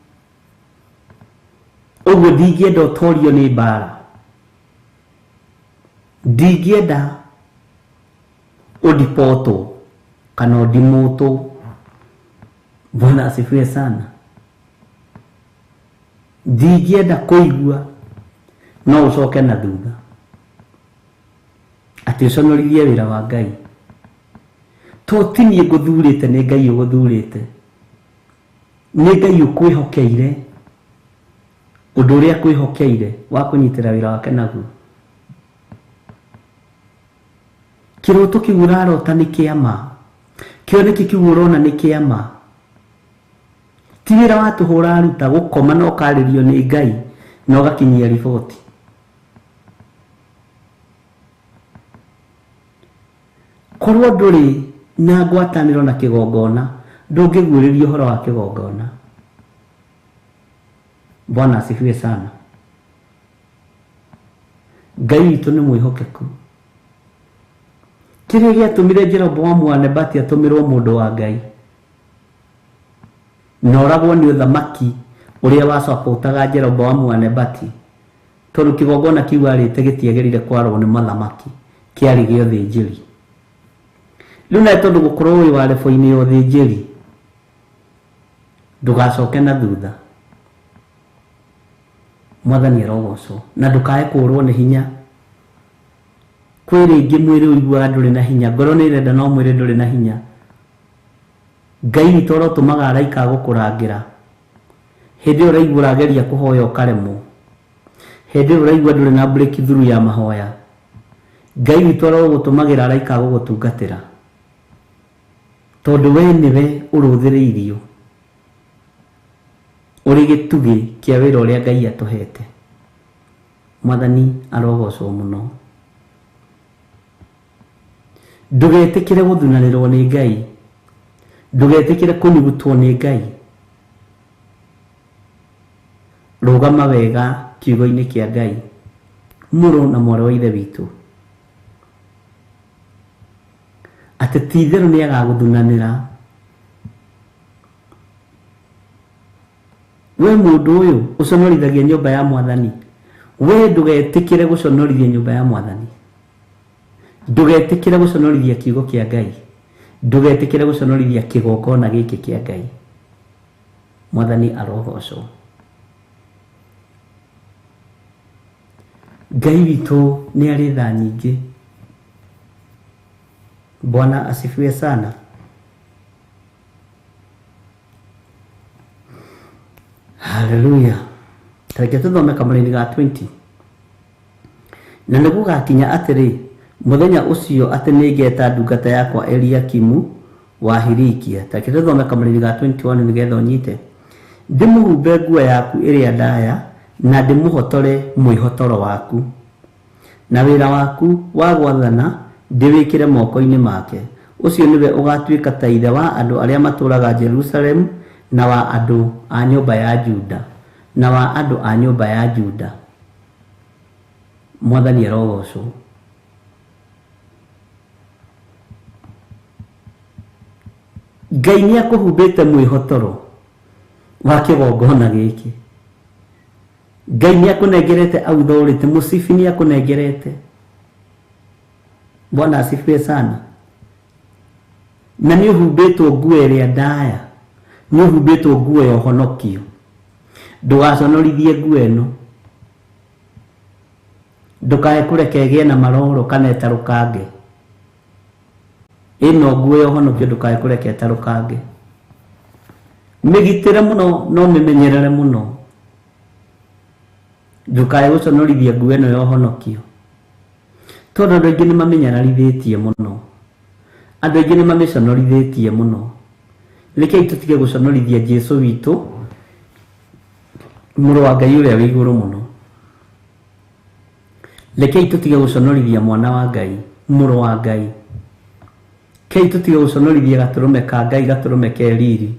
uguo ndingienda utorio ni mbara ndingienda udipoto kana udimoto. Bwana asifiwe sana. Ndingienda kuigua no ucoke na thutha ati uconorithie wira wa Ngai to tini nguthurite ni Ngai uguthurite ni Ngai ukwihokeire undu uria kwihokeire wa kunyitira wira wake naguo. Kiroto kiu urarota ni kiama kioneki kiu urona ni kiama ti wira watuhura aruta gukoma no karirio ni Ngai no gakinyia riboti. Korwo nduri na ngwataniro na kigongona ndungiguuririo uhoro wa kigongona. Bwana asifiwe sana. Ngai witu ni mwihokeku Kĩrĩa gĩatũmire Jeroboamu wa Nebati atũmĩrwo mũndũ wa Ngai na oragwo nĩ ũthamaki ũrĩa wacopotaga Jeroboamu wa Nebati, tondũ kĩgongona kiu arĩte gĩtiagĩrĩire kwarwo nĩ mathamaki, kĩarĩ gĩa ũthĩnjĩri. Rĩu nawe tondũ gũkorwo wĩ wa level-inĩ ya ũthĩnjĩri, ndũgacoke na thutha. Mwathani arogocwo na ndũkae kũrwo nĩ hinya. Kwĩ rĩngĩ mwĩrĩ ũiguaga ndũrĩ na hinya, ngoro nĩ irenda no mwĩrĩ ndũrĩ na hinya. Ngai witũ arotũmaga araika gũkũrangĩra. Hĩndĩ ĩyo ũraigua ũrageria kũhoya ũkaremwo. Hĩndĩ ĩyo ũraigua ndũrĩ na breakthrough ya mahoya, Ngai witũ arogũtũmagĩra araika gũgũtungatĩra, tondũ we nĩwe ũrũthĩrĩirio ũrĩ gĩtugĩ kĩa wĩra ũrĩa Ngai atũhete. Mwathani arogocwo mũno. Ndũgetĩkĩre gũthunanĩrwo nĩ Ngai, ndũgetĩkĩre kũnyugutwo nĩ Ngai. Rũgama wega kiugo-inĩ kĩa Ngai, mũrũ na mwarĩ wa ithe witũ, atĩ ti-itherũ nĩ agagũthunanĩra. We mũndũ ũyũ ũconorithagia nyũmba ya Mwathani, we ndũgetĩkĩre gũconorithia nyũmba ya Mwathani, ndũgetĩkĩre gũconorithia kiugo kĩa Ngai, ndũgetĩkĩre gũconorithia kĩgongona gĩkĩ kĩa Ngai. Mwathani arogocwo. Ngai witũ nĩ arĩ tha nyingĩ. Bwana asifiwe sana. Haleluya. Tareke tuthome Kamũra-inĩ ga 20. Na nĩ gũgakinya atĩrĩ, mũthenya ũcio atĩ nĩngeta ndungata yakwa Eliakimu wa Hilikia. Tareke tuthome Kamũra-inĩ ga 21 nĩgetha ũnyite. Ndĩmũhumbe nguo yaku ĩrĩa ndaya na ndĩmũhotore mwĩhotoro waku, na wĩra waku wa gwathana ndĩwĩkĩre moko-inĩ make. Ũcio nĩwe ũgatuĩka ta ithe wa andũ arĩa matũũraga Jerusalemu na wa andũ a nyũmba ya Juda, na wa andũ a nyũmba ya Juda. Mwathani arogocwo. Ngai nĩ akũhumbĩte mwĩhotoro wa kĩgongona gĩkĩ. Ngai nĩ akũnengerete authority, mũcibi nĩ akũnengerete. Bwana asifiwe sana. Na nĩ ũhumbĩtwo nguo ĩrĩa ndaya, nĩ ũhumbĩtwo nguo ya ũhonokio. Ndũgaconorithie nguo ĩno, ndũkae kũreka ĩgĩe na maroro kana ĩtarũkange. Ĩno nguo ya ũhonokio ndũkae kũreka ĩtarũkange. Mĩgitĩre mũno no mĩmenyerere mũno. Ndũkae gũconorithia nguo ĩno ya ũhonokio, tondũ andũ aingĩ nĩ mamenyerarithĩtie mũno, andũ aingĩ nĩ mamĩconorithĩtie mũno. Rekei tũtige gũconorithia Jesũ witũ, mũrũ wa Ngai ũrĩa wĩ igũrũ mũno. Rekei tũtige gũconorithia mwana wa Ngai, mũrũ wa Ngai. Rekei tũtige gũconorithia gatũrũme ka Ngai, gatũrũme ke riri.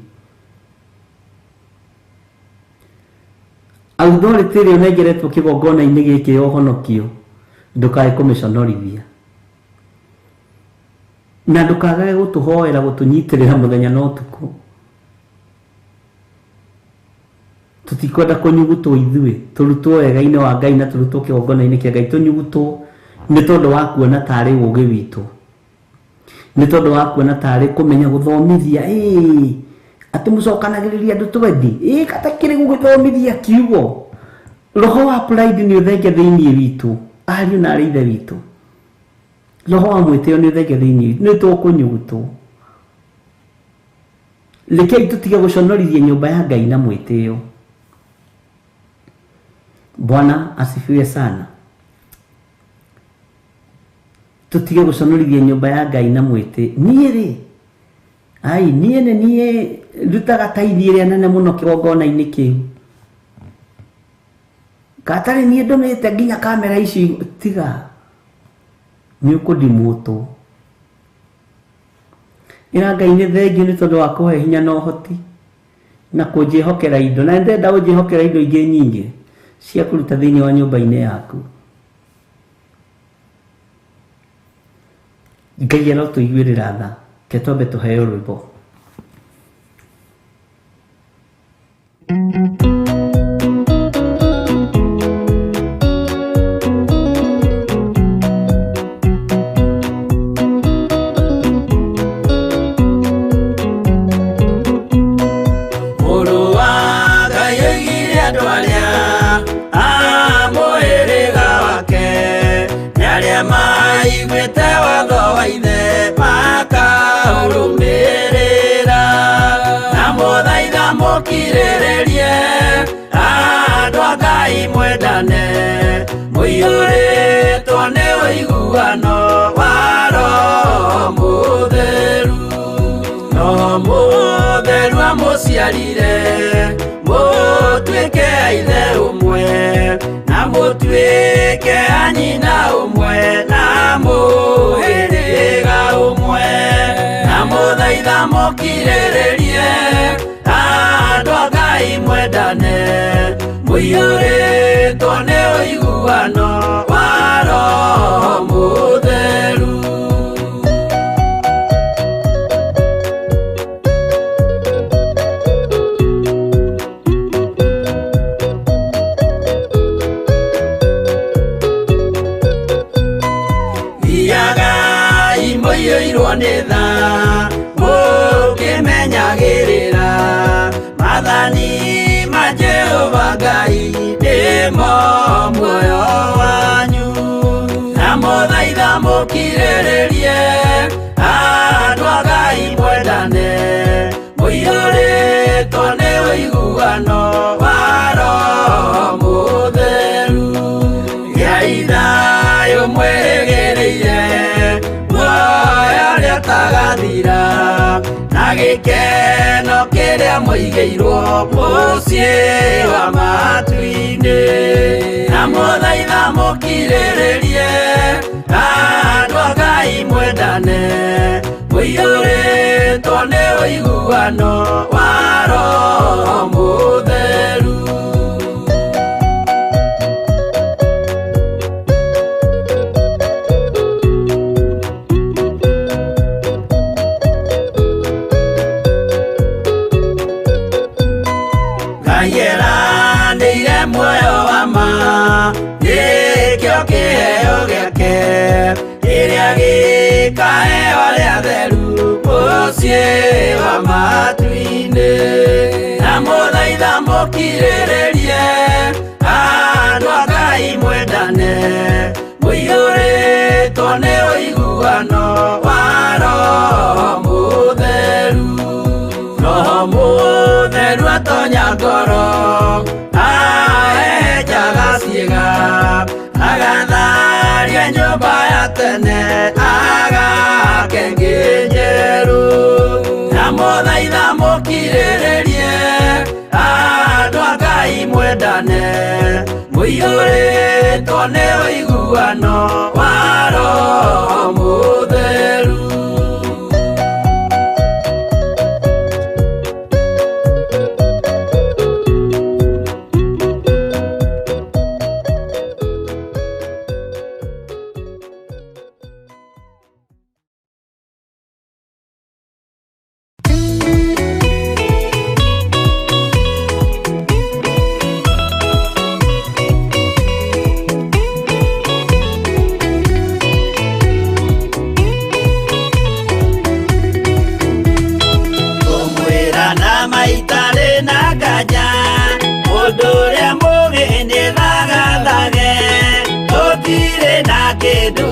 Authority ĩrĩa ũnengeretwo kĩgongona-inĩ gĩkĩ ya ũhonokio, ndũkae kũmĩconorithia. Na ndũkage gũtũhoera, gũtũnyitĩrĩra mũthenya na ũtukũ. Tũtikwenda kũnyugutwo ithuĩ, tũrutwo wega-inĩ wa Ngai na tũrutwo kĩgongona-inĩ kĩa Ngai. Tũnyugutwo nĩ tondũ wa kuona tarĩ ũũgĩ witũ, nĩ tondũ wa kuona tarĩ kũmenya gũthomithia. Atĩ mũcokanagĩrĩria andũ 20, katakĩrĩ gũgĩthomithia kiugo. Roho wa pride nĩ ũthenge thĩinĩ witũ, ariũ na arĩ ithe witũ. Roho wa mwĩtĩo nĩ ũthenge thĩinĩ witũ, nĩ tũkũnyugutwo. Rekei tũtige gũconorithia nyũmba ya Ngai na mwĩtĩo. Bwana asifiwe sana. Tũtige gũconorithia nyũmba ya Ngai na mwĩtĩo. Niĩ rĩ, niĩ nĩ niĩ ndutaga taithi ĩrĩa nene mũno kĩgongona-inĩ kĩu. Katarĩ niĩ ndũmĩte nginya kamera ici, tiga. Nĩ ũkũndimũtwo. Ĩra Ngai nĩ thengiũ nĩ tondũ wa kũhe hinya na ũhoti na kũnjĩhokera indo, na ndenda ũnjĩhokera indo ingĩ nyingĩ cia kũruta thĩinĩ wa nyũmba-inĩ yaku. Ngai no tuiguirira tha ke twambe tuheo rwimbo. Mukirirerie andu a Ngai mwendane muiyuritwo ni uiguano wa Roho Mutheru. Roho Mutheru amuciarire mutuike a ithe umwe na mutuike a nyina umwe na muhiriga umwe na muthaitha mukirirerie andu a Ngai mwendane muiyuritwo ni uiguano wa Roho Mutheru. Thiagai muiyuirwo ni tha mukimenyagirira mathani ma Jehova Ngai nimo muoyo wanyu na muthaitha mukirirerie andu a Ngai mwendane muiyuritwo ni uiguano wa Roho Mutheru. Giai thayu mwirigiriire muoyo uria utagathira na gikeno kiria muigirwo mucii wa matu-ini na muthaitha mukirirerie andu a Ngai mwendane muiyuritwo ni uiguano wa Roho Mutheru. Ngai muoyo wa ma gikio kiheo giake iria gikaheo aria atheru mucii wa matu-ini na muthaitha mukirirerie andu a Ngai mwendane muiyuritwo ni uiguano wa Roho Mutheru. Roho Mutheru atonya ngoro aenjaga ciĩga agatharia nyũmba ya tene agake ngĩ njerũ na muthaitha mukirirerie andu a Ngai mwendane muiyuritwo ni uiguano wa Roho Mutheru.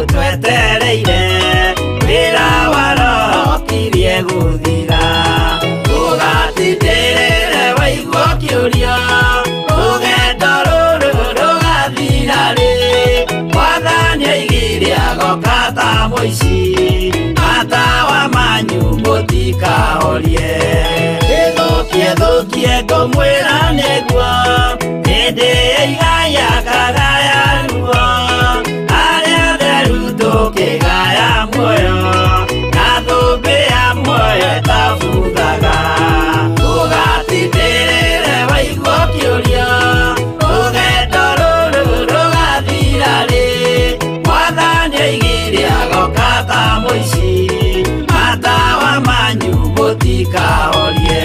Twetereire wira wa Roho kirie guthira ugatindĩrĩre waigua kĩũria rũgendo rũrũ rũgathira rĩ Mwathani oigire agoka ta mũici matawa manyu mũtikahorie gĩthũkie ngũmwĩra nĩguo hĩndĩ ĩigaya kagaya ruo tukigaya muoyo na thũmbĩ ya muoyo ĩtabuthaga ũgatindĩrĩre waigua kĩũria rũgendo rũrũ rũgathira rĩ Mwathani oigire agoka ta mũici mũtikahorie.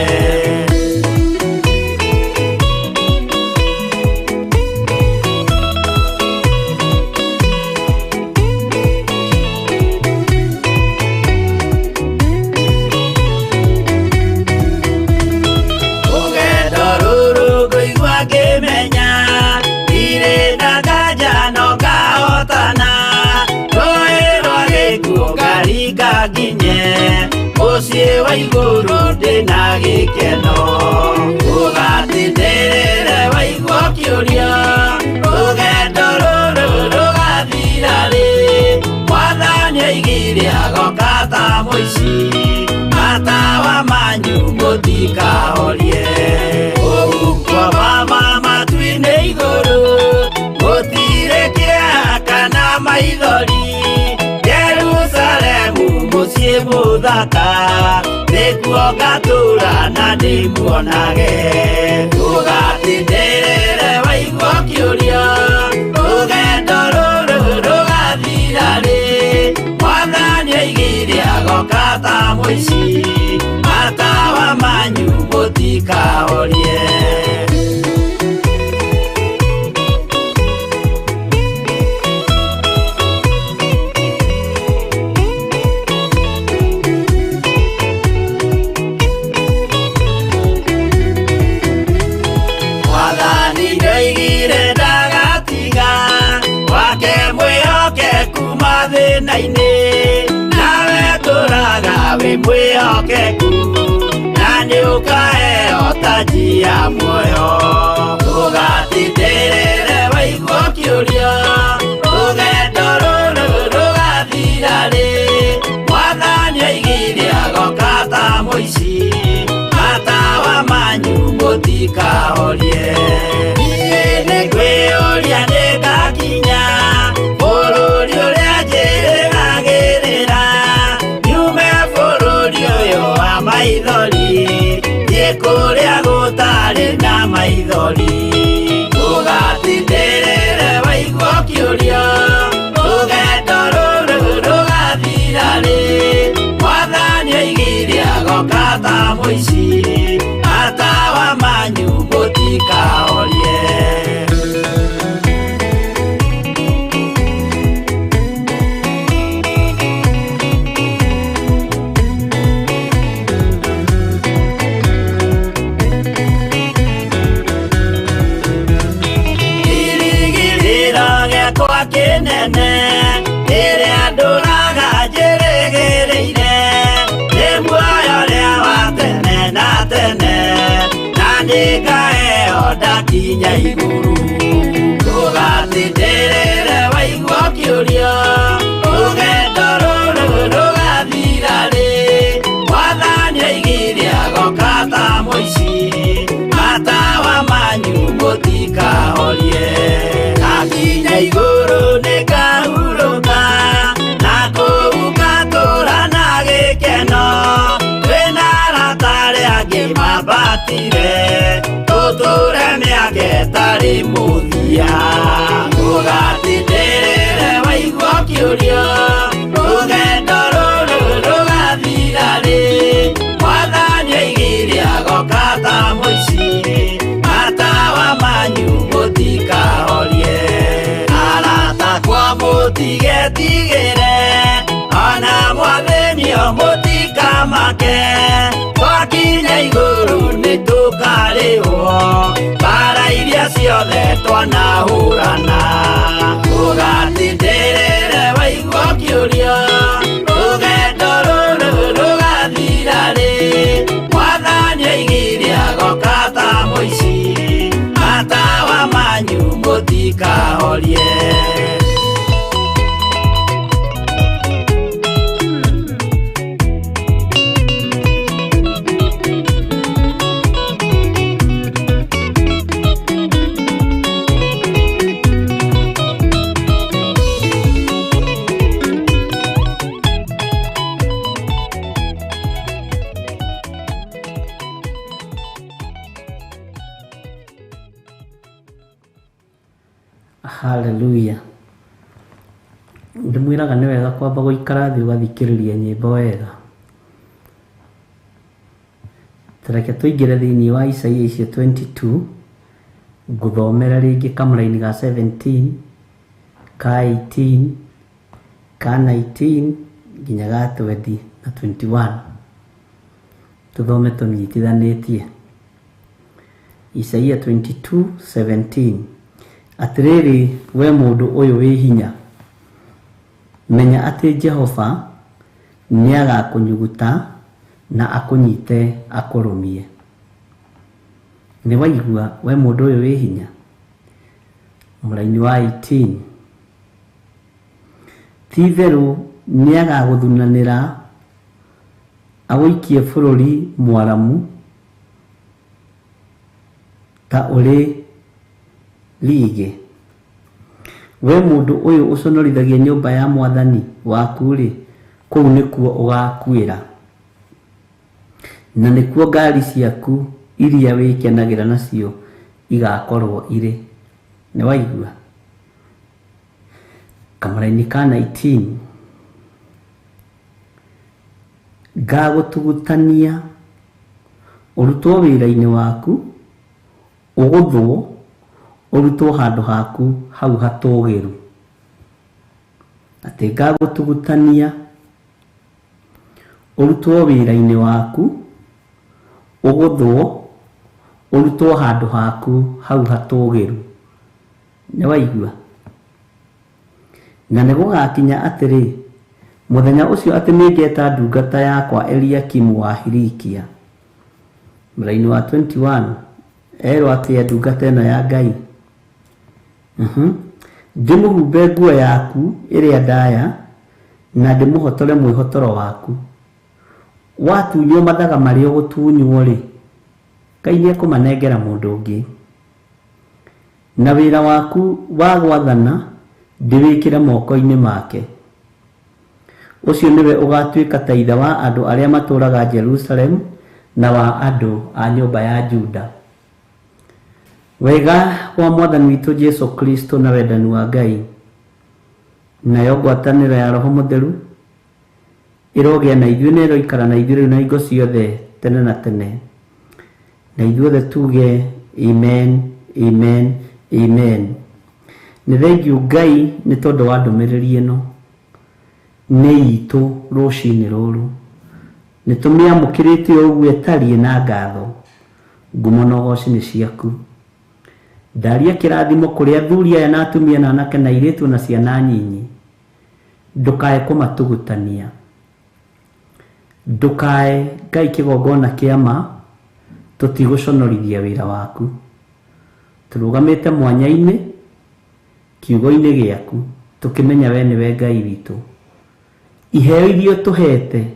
Muciĩ wa igũrũ ndĩna gĩkeno, ũgatindĩrĩre waigua kĩũria, rũgendo rũrũ rũgathira rĩ, Mwathani oigire agoka ta mũici, matawa manyu mũtikahorie. Ũgukua mama matu-inĩ igũrũ, gũtirĩ kĩeha kana maithori, Jerusalemu mũciĩ mũthaka, nĩkuo ngatũũra na ndĩmuonage. Ũgatindĩrĩre waigua kĩũria, rũgendo rũrũ rũgathira rĩ, Mwathani oigire agoka ta mũici, matawa manyu mũtikahorie. Nawe tũraga wĩ mwĩhokeku, na nĩũkaheo taji ya muoyo. Ũgatindĩrĩre waigua kĩũria, rũgendo rũrũ rũgathira rĩ, Mwathani oigire agoka ta mũici, matawa manyu mũtikahorie. Niĩ nĩngwĩyũria nĩngakinya bũrũri ũrĩa njĩrĩgagĩrĩra, nyume bũrũri ũyũ wa maithori, thiĩ kũrĩa gũtarĩ na maithori. Ũgatindĩrĩre waigua kĩũria, rũgendo rũrũ rũgathira rĩ, Mwathani oigire agoka ta mũici, matawa manyu mũtikahorie. Kĩnene ĩrĩa ndũraga njĩrĩgĩrĩire, nĩ muoyo ũrĩa wa tene na tene, na nĩngaheo ndakinya igũrũ. Ũgatindĩrĩre waigua kĩũria, rũgendo rũrũ rũgathira rĩ, Mwathani oigire agoka ta mũici, matawa manyu mũtikahorie. Ndakinya igũrũ nĩngahurũka, na kũu ngatũũra na gĩkeno, twĩna arata arĩa angĩ mambatire, tũtũũre mĩaka ĩtarĩ mũthia. Ũgatindĩrĩre waigua kĩũria, rũgendo rũrũ rũgathira rĩ, Mwathani oigire agoka ta mũici, matawa manyu mũtikahorie. Aratakwa mũtigetigĩre, ona mwathĩnio mũtikamake, twakinya igũrũ nĩtũkarĩhwo, mbara iria ciothe twanahũrana. Ũgatindĩrĩre waigua kĩũria, rũgendo rũrũ rũgathira rĩ, Mwathani oigire agoka ta mũici, matawa manyu mũtikahorie. Haleluya. Ndimwiraga nĩ wega kwamba gũikara thĩ ũgathikĩrĩria nyĩmbo wega. Tareke tuingire thiini wa Isaia icio 22 nguthomera ringi kamuraini ga 17 ka 18 ka 19 nginya ga 20 na 21 tuthome tunyitithanitie. Isaia 22:17 atiriri we mundu uyu wi hinya menya ati Jehova niagakunyuguta na akunyite akurumie. Ni waigua we mundu uyu wi hinya. Muraini wa 18 titheru niagaguthunanira awikie bururi mwaramu ta uri lige. We mundu uyu uconorithagia nyumba ya mwathani waku ri kuu nikuo ugakuira na nikuo ngari ciaku iria wikenagira nacio igakorwo iri. Ni waigua. Kamaraini ka 19 ngagutugutania urutwo wira-ini waku uguthwo urutwo handu haku hau hatogeru. Ati ngagutugutania urutwo wira-ini waku uguthwo urutwo handu haku hau hatogeru. Ni waigua. Na nigugakinya atiri muthenya ucio ati ningeta ndungata yakwa Eliakimu wa Hilikia. Muraini wa 21 erwo ati ndungata ino ya Ngai ndimuhumbe nguo yaku iria ndaya na ndimuhotore mwihotoro waku. Watunywo mathaga mari ugutunywo ri Ngai niekumanengera mundu ungi na wira waku wa gwathana ndiwikire moko-ini make. Ucio niwe ugatuika ta ithe wa andu aria maturaga Jerusalem na wa andu a nyumba ya Juda. Wega wa mwathani witu Jesu Kristo na wendani wa Ngai nayo ngwataniro ya Roho Mutheru irogia na ithuĩ na iroikara na ithuĩ na ingo ciothe tene na tene. Na ithuothe tuge amen, amen, amen. Ni thengiũ Ngai ni tondu wa ndumiriri ino ni itu ruci-ini ruru ni tumiamukirite uguo etarie na ngatho. Ngumo na ugoci ni ciaku. Ndaria kirathimo kuri athuri aya na atumia na anake na airitu na ciana nyinyi. Ndukae kumatugutania. Ndukae Ngai kigongona kiama tutiguconorithia wira waku. Turugamite mwanya-ini kiugo-ini giaku tukimenya we niwe Ngai witu. Iheo irio tuhete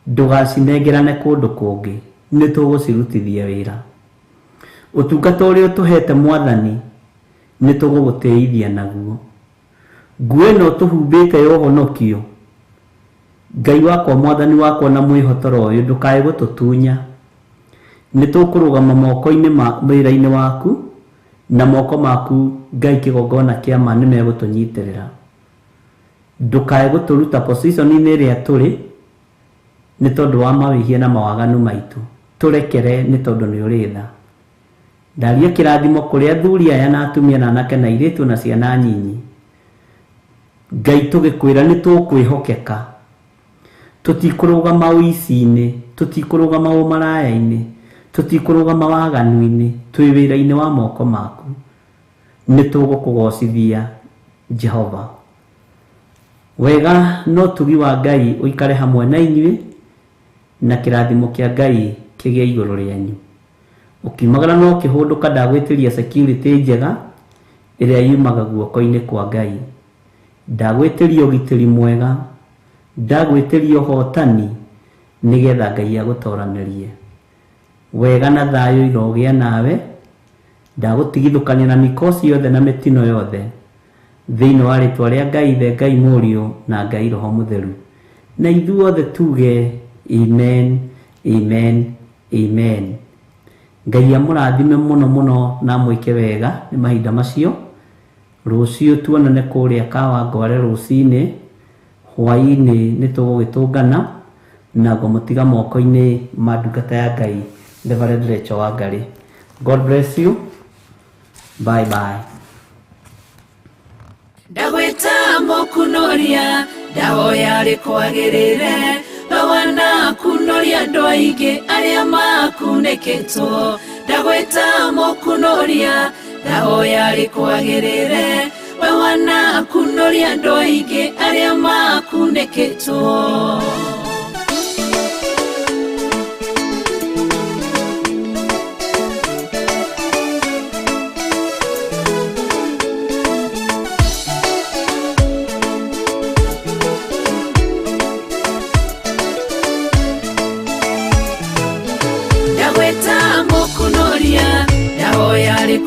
ndugacinengerane kundu kungi ni tugucirutithia wira. Utungata uria tuhete mwathani ni tugugutithia naguo. Nguo ino tuhumbite ya uhonokio Ngai wakwa mwathani wakwa na mwihotoro uyu ndukae gututunya. Ni tukurugama moko-ini wira-ini waku na moko maku Ngai kigongona kiama ni megutunyitirira. Ndukae guturuta position-ini iria turi ni tondu wa mawihia na mawaganu maitu. Turekere ni tondu ni uritha. Ndaria kirathimo kuri athuri aya na atumia na anake na airitu na ciana nyinyi. Ngai tugikwira ni tukwihokeka. Tutikurugama uici-ini, tutikurugama umaraya-ini, tutikurugama waganu-ini, twi wira-ini wa moko maku. Ni tugukugocithia Jehova. Wega no tugi wa Ngai uikare hamwe na inyuĩ na kirathimo kia Ngai kigie iguru rianyu. Ukimagara no kihunduka ndagwitiria security njega iria yumaga guoko-ini kwa Ngai. Ndagwitiria ugitiri mwega, ndagwitiria hotani nigetha Ngai agutoranirie. Wega na thayo irogia nawe, ndagutigithukania na mikosi yothe na mitino yothe thiini wa ritwa ria Ngai the Ngai Mũriũ na Ngai Roho Mutheru. Na ithuothe tuge amen, amen, amen. Ngai amurathime muno muno na mwike wega ni mahinda macio. Rucio tuonane kuria Kawangware ruci-ini, hwa-ini ni tugugitungana na ngomutiga moko-inĩ ma ndungata ya Ngai Reverend Rachel Wangari. God bless you. Bye bye. Ndagweta mokunoria ndahoya rikwagirire bawana kunoria ndo aingĩ arĩa makunĩkĩtwo. Ndagweta mokunoria ndahoya rikwagirire bawana kunoria ndo aingĩ arĩa makunĩkĩtwo.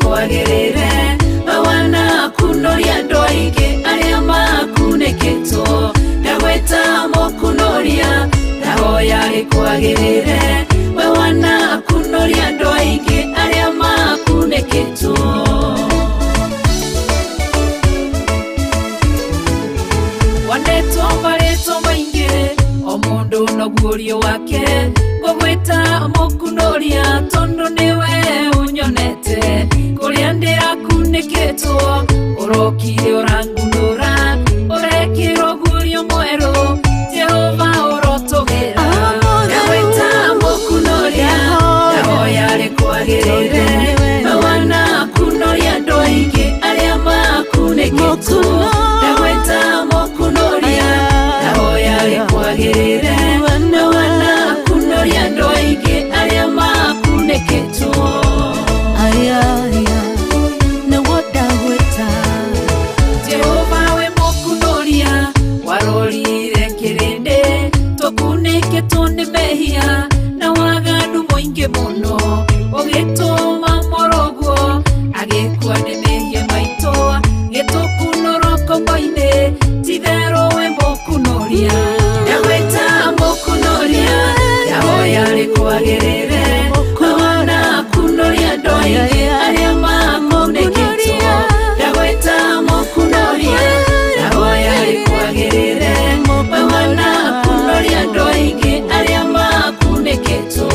Kwagirire bawana kunoria ndo aingĩ arĩa makunĩkĩtwo. Ndagweta mokunoria ndahoya rikwagirire bawana kunoria ndo aingĩ arĩa makunĩkĩtwo. Wandetwo marĩtwo maingĩ o mũndũ no guorio wake. Ngũgwĩta mokunoria tondũ nĩwe unyonete kũrĩa ndĩrakunĩkĩtwo. Ũrokire ũrangunũra ũrekĩrwo guorio mwerũ. Jehova ũrotũgĩra. Ndagwĩta mokunoria ndahoya rikwagĩrĩre bawana kunoria ndo aingĩ arĩa makunĩkĩtwo. Ndagwĩta mokunoria ndahoya rikwagĩrĩre bawana kunoria ndo aingĩ arĩa makunĩkĩtwo. Jehova we mokunoria warorire kĩrĩndĩ tũkunĩkĩtwo nĩ mehia na waganu mũingĩ mũno. Ũgĩtũma moroguo agĩkua nĩ mehia maitũ gĩtũkunũro kombo-inĩ. Titherũ we mokunoria. Ndagwĩta mokunoria ndahoya rikwagĩrĩre bawana kunoria ndo aingĩ arĩa makunĩkĩtwo. Ndagwĩta mokunoria ndahoya rikwagĩrĩre bawana kunoria ndo aingĩ arĩa makunĩkĩtwo.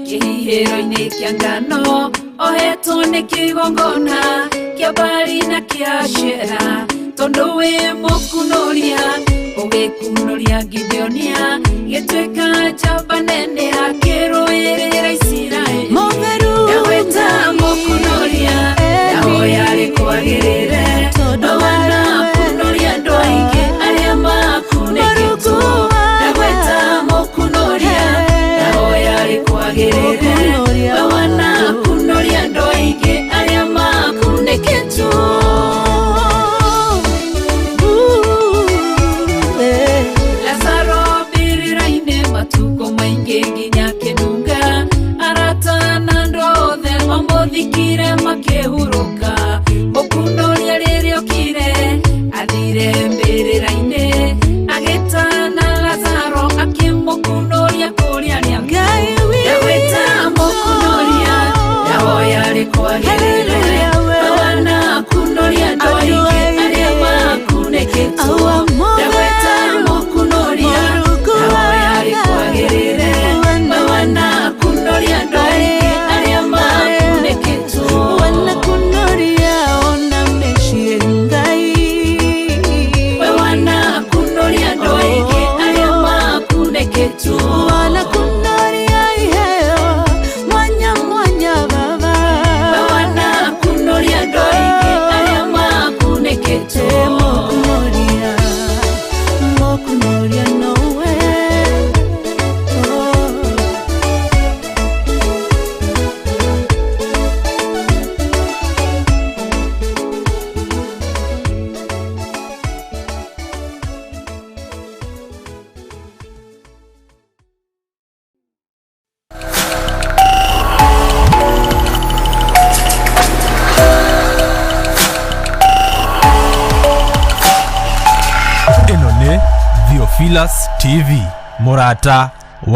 Kĩhihĩro-inĩ kĩa ngano ohetwo nĩ kĩgongona kĩa Baali na kĩa Ashera. Tondũ wĩ mũkunoria ũgĩkunoria Githionia gĩtuĩka njamba nene akĩrũĩrĩra Isiraeli. Ndagwĩta mũkunoria ndahoya rikwagĩrĩre bawana kunoria ndo aingĩ arĩa makunĩkĩtwo. Ndagwĩta mũkunoria ndahoya rikwagĩrĩre bawana kunoria ndo aingĩ arĩa makunĩkĩtwo. Lazaro mbĩrĩra-inĩ matukũ maingĩ nginya kĩnunga. Arata na andũ othe mamũthikire makĩhurũka. Mũkunoria rĩrĩa okire athire mbĩrĩra-inĩ agĩtana Lazaro akĩmũkunoria kũrĩa nĩamũ. Ndagwĩta mokunoria ndahoya rikwagĩrĩre bawana kunoria ndo aingĩ arĩa makunĩkĩtwo. Ndagwĩta mokunoria ndahoya rikwagĩrĩre bawana kunoria ndo aingĩ arĩa makunĩkĩtwo. Bawana kunoria ndo aingĩ arĩa makunĩkĩtwo. Bawana Theophilus TV, Murata